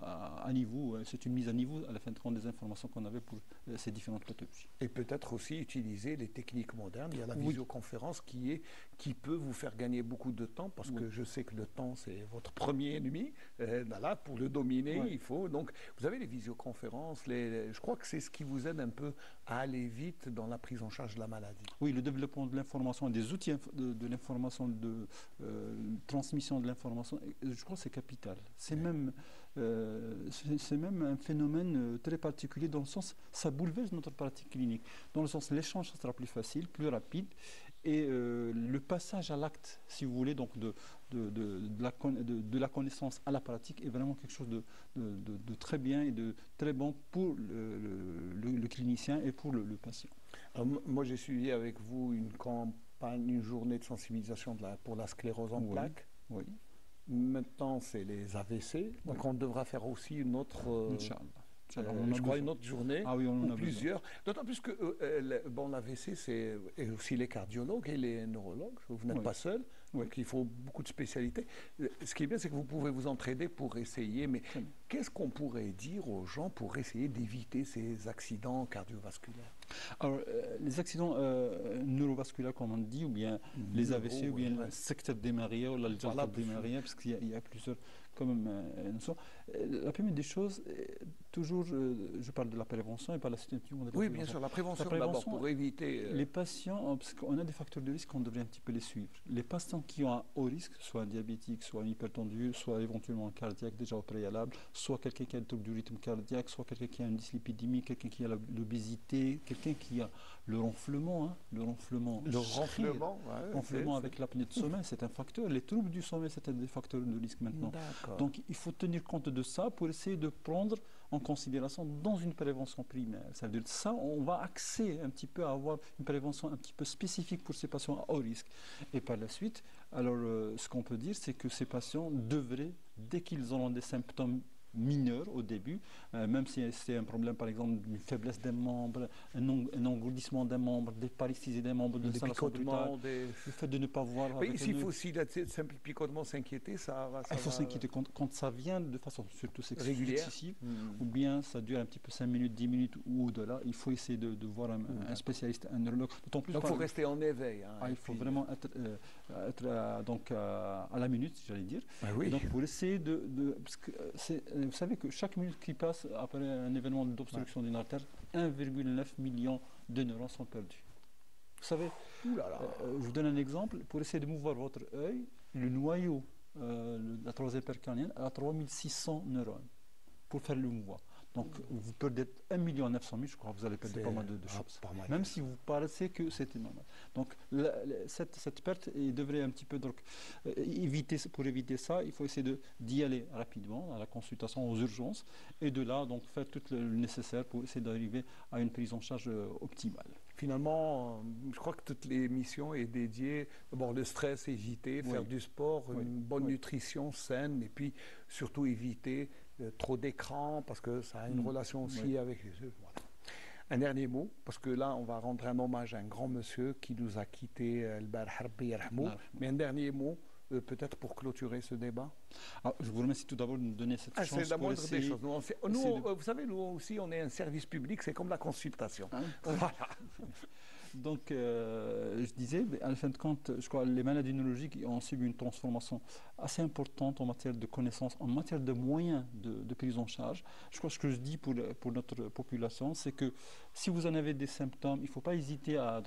à niveau. C'est une mise à niveau à la fin de compte des informations qu'on avait pour ces différentes pathologies. Et peut-être aussi utiliser les techniques modernes. Il y a la visioconférence qui peut vous faire gagner beaucoup de temps, parce que je sais que le temps, c'est votre premier ennemi. Là, pour le dominer, il faut... Donc, vous avez les visioconférences, je crois que c'est ce qui vous aide un peu à aller vite dans la prise en charge de la maladie. Oui, le développement de l'information, des outils de l'information, de transmission de l'information, je crois que c'est capital. C'est même un phénomène très particulier dans le sens, ça bouleverse notre pratique clinique. Dans le sens, l'échange sera plus facile, plus rapide. Et le passage à l'acte, si vous voulez, donc de la connaissance à la pratique est vraiment quelque chose de très bien et de très bon pour le clinicien et pour le patient. Alors, moi, j'ai suivi avec vous une campagne, une journée de sensibilisation pour la sclérose en plaques. Oui. Maintenant, c'est les AVC. Donc, on devra faire aussi une autre... je crois une autre journée, ou plusieurs. D'autant plus que l'AVC, c'est aussi les cardiologues et les neurologues. Vous n'êtes pas seul, donc il faut beaucoup de spécialités. Ce qui est bien, c'est que vous pouvez vous entraider pour essayer. Mais qu'est-ce qu'on pourrait dire aux gens pour essayer d'éviter ces accidents cardiovasculaires? Alors, les accidents neurovasculaires, comme on dit, ou bien les AVC, ou bien le secteur des Maria, ou le secteur des Maria, parce qu'il y a plusieurs... La première des choses, toujours, je parle de la prévention et pas la situation de la Oui, bien sûr, la prévention d'abord pour éviter... Les patients, parce qu'on a des facteurs de risque, on devrait un petit peu les suivre. Les patients qui ont un haut risque, soit diabétique, soit hypertendu, soit éventuellement cardiaque déjà au préalable, soit quelqu'un qui a le trouble du rythme cardiaque, soit quelqu'un qui a une dyslipidémie, quelqu'un qui a l'obésité, quelqu'un qui a le ronflement, le ronflement avec l'apnée de sommeil, c'est un facteur. Les troubles du sommeil, c'est un des facteurs de risque maintenant. Donc il faut tenir compte de ça pour essayer de prendre en considération dans une prévention primaire. Ça veut dire ça, on va axer un petit peu à avoir une prévention un petit peu spécifique pour ces patients à haut risque. Et par la suite, alors ce qu'on peut dire, c'est que ces patients devraient, dès qu'ils auront des symptômes mineurs au début, même si c'est un problème par exemple d'une faiblesse d'un membre, un engourdissement d'un membre, des paresthésies d'un membre, des picotements, le fait de ne pas voir. Mais ici, il faut aussi, le simple picotement, s'inquiéter, ça va. Il faut s'inquiéter quand ça vient de façon surtout excessive, ou bien ça dure un petit peu 5 minutes, 10 minutes ou au-delà. Il faut essayer de voir un spécialiste, un neurologue. Donc il faut rester en éveil. Il faut vraiment être donc à la minute, j'allais dire. Et donc pour essayer parce que vous savez que chaque minute qui passe après un événement d'obstruction d'une artère, 1,9 million de neurones sont perdus. Vous savez, je vous donne un exemple. Pour essayer de mouvoir votre œil, le noyau de la troisième paire crânienne a 3600 neurones pour faire le mouvement. Donc, vous perdez 1 900 000, je crois que vous allez perdre pas mal de choses. Même si vous pensez que c'était normal. Donc, cette perte, il devrait un petit peu éviter. Pour éviter ça, il faut essayer d'y aller rapidement à la consultation, aux urgences, et de là, donc, faire tout le nécessaire pour essayer d'arriver à une prise en charge optimale. Finalement, je crois que toute l'émission est dédiée, d'abord le stress, éviter, faire du sport, une bonne nutrition saine, et puis surtout éviter trop d'écran, parce que ça a une relation aussi avec les yeux. Voilà. Un dernier mot, parce que là, on va rendre un hommage à un grand monsieur qui nous a quittés, mais un dernier mot, peut-être pour clôturer ce débat. Je vous remercie tout d'abord de nous donner cette chance. C'est la moindre des choses. Vous savez, nous aussi, on est un service public, c'est comme la consultation. Voilà. Donc, je disais, à la fin de compte, je crois que les maladies neurologiques ont subi une transformation assez importante en matière de connaissances, en matière de moyens de prise en charge. Je crois que ce que je dis pour notre population, c'est que si vous en avez des symptômes, il ne faut pas hésiter à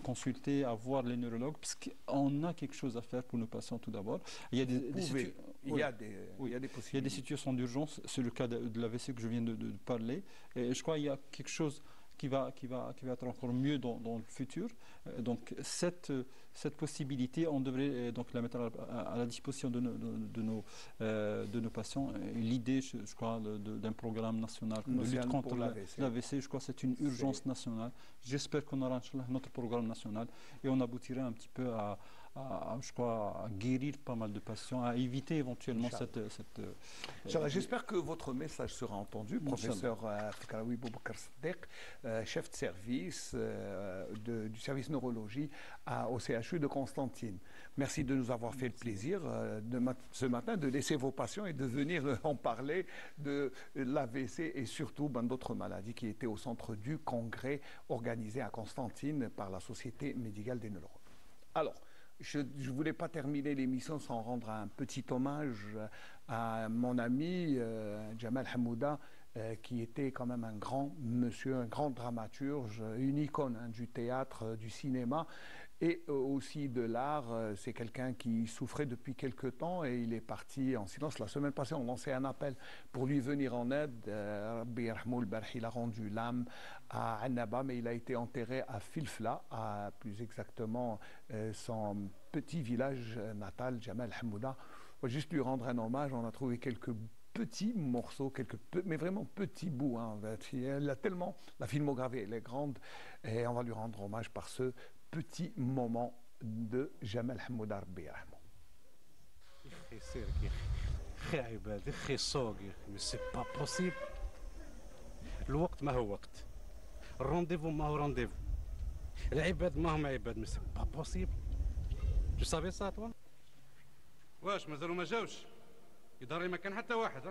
consulter, à voir les neurologues, parce qu'on a quelque chose à faire pour nos patients tout d'abord. Il y a des situations d'urgence, c'est le cas de l'AVC que je viens de parler, et je crois qu'il y a quelque chose qui va être encore mieux dans le futur. Donc cette possibilité, on devrait donc la mettre à la disposition de nos patients. L'idée, je crois, d'un programme national de lutte contre l'AVC, je crois que c'est une urgence nationale. J'espère qu'on aura notre programme national et on aboutira un petit peu à guérir pas mal de patients, à éviter éventuellement cette J'espère que votre message sera entendu, professeur Fikraoui Boubacar Sadek, chef de service du service neurologie au CHU de Constantine. Merci de nous avoir fait le plaisir ce matin de laisser vos patients et de venir en parler de l'AVC et surtout d'autres maladies qui étaient au centre du congrès organisé à Constantine par la Société médicale des neurologues. Alors, je ne voulais pas terminer l'émission sans rendre un petit hommage à mon ami Jamal Hamouda, qui était quand même un grand monsieur, un grand dramaturge, une icône du théâtre, du cinéma et aussi de l'art. C'est quelqu'un qui souffrait depuis quelque temps et il est parti en silence. La semaine passée, on lançait un appel pour lui venir en aide. Rabbi Yarhamou al-Barhi, il a rendu l'âme à Annaba, mais il a été enterré à Filfla, plus exactement son petit village natal, Jamal Hamouda. On va juste lui rendre un hommage. On a trouvé quelques petits morceaux, mais vraiment petits bouts. Elle a tellement, la filmographie, elle est grande, et on va lui rendre hommage par ce petit moment de Jamal Hamouda Rabbi Yarhamou. سي با بوسيبل الوقت ما هو وقت الرونديفو ما هو رونديفو العباد ما هم عباد مي سي با بوسيبل تو صافي سا طوا واش مازالوا ما جاوش يدار ما كان حتى واحد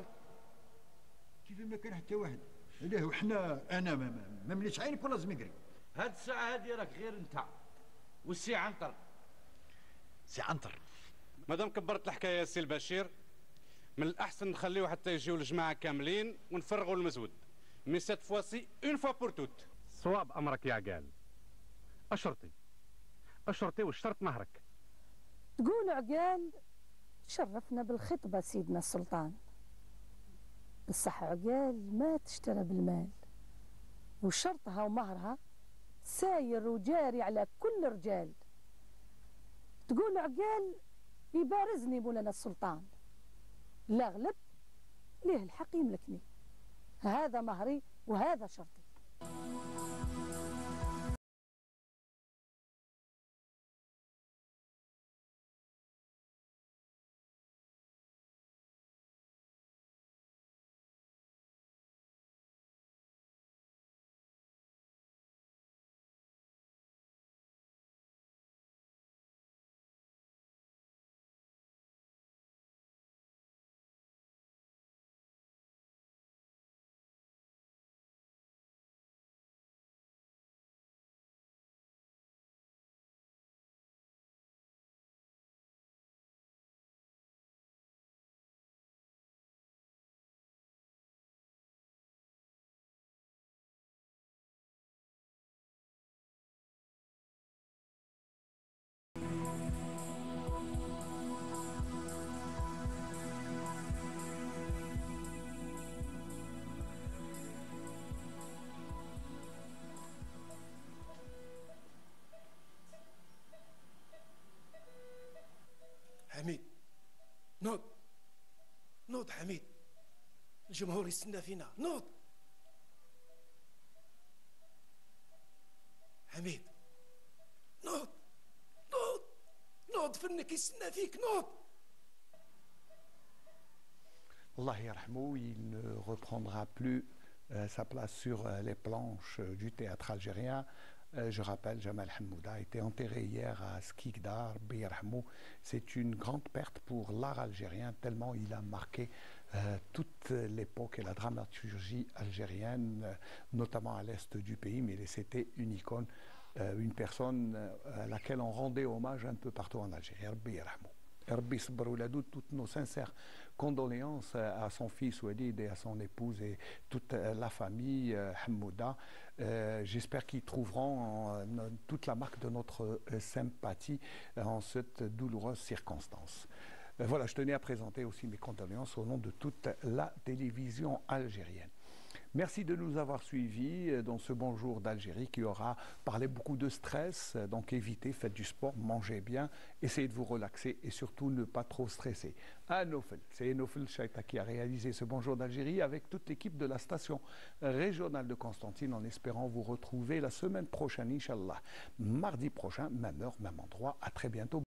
كيف ما كان حتى واحد علاه وحنا انا ما مليش عينك ولا زمقري هاد الساعه هادي راك غير انت والسي عنتر سي عنتر مادام كبرت الحكايه سي البشير من الاحسن نخليو حتى يجيو الجماعه كاملين ونفرغوا المزود. مي سيت فواسي اون فوا بور توت. صواب امرك يا عقال. الشرطي والشرط مهرك. تقول عقال شرفنا بالخطبه سيدنا السلطان. بصح عقال ما تشترى بالمال، وشرطها ومهرها ساير وجاري على كل رجال. تقول عقال يبارزني مولانا السلطان، لا غلب ليه الحق يملكني. هذا مهري وهذا شرطي. حميد نوض حميد، الجمهور يستنى فينا. نوض حميد، نوض فنك يستنى فيك. نوض. Allah yarhamou, il ne reprendra plus sa place sur les planches du théâtre algérien. Je rappelle, Jamal Hamouda a été enterré hier à Skikdar, Beyarhamou. C'est une grande perte pour l'art algérien, tellement il a marqué toute l'époque et la dramaturgie algérienne, notamment à l'est du pays, mais c'était une icône, une personne à laquelle on rendait hommage un peu partout en Algérie. Beyarhamou. Toutes nos sincères condoléances à son fils Walid et à son épouse et toute la famille Hamouda. J'espère qu'ils trouveront toute la marque de notre sympathie en cette douloureuse circonstance. Voilà, je tenais à présenter aussi mes condoléances au nom de toute la télévision algérienne. Merci de nous avoir suivis dans ce bonjour d'Algérie qui aura parlé beaucoup de stress. Donc évitez, faites du sport, mangez bien, essayez de vous relaxer et surtout ne pas trop stresser. C'est Enofel Chaita qui a réalisé ce bonjour d'Algérie avec toute l'équipe de la station régionale de Constantine en espérant vous retrouver la semaine prochaine, Inch'Allah. Mardi prochain, même heure, même endroit. À très bientôt.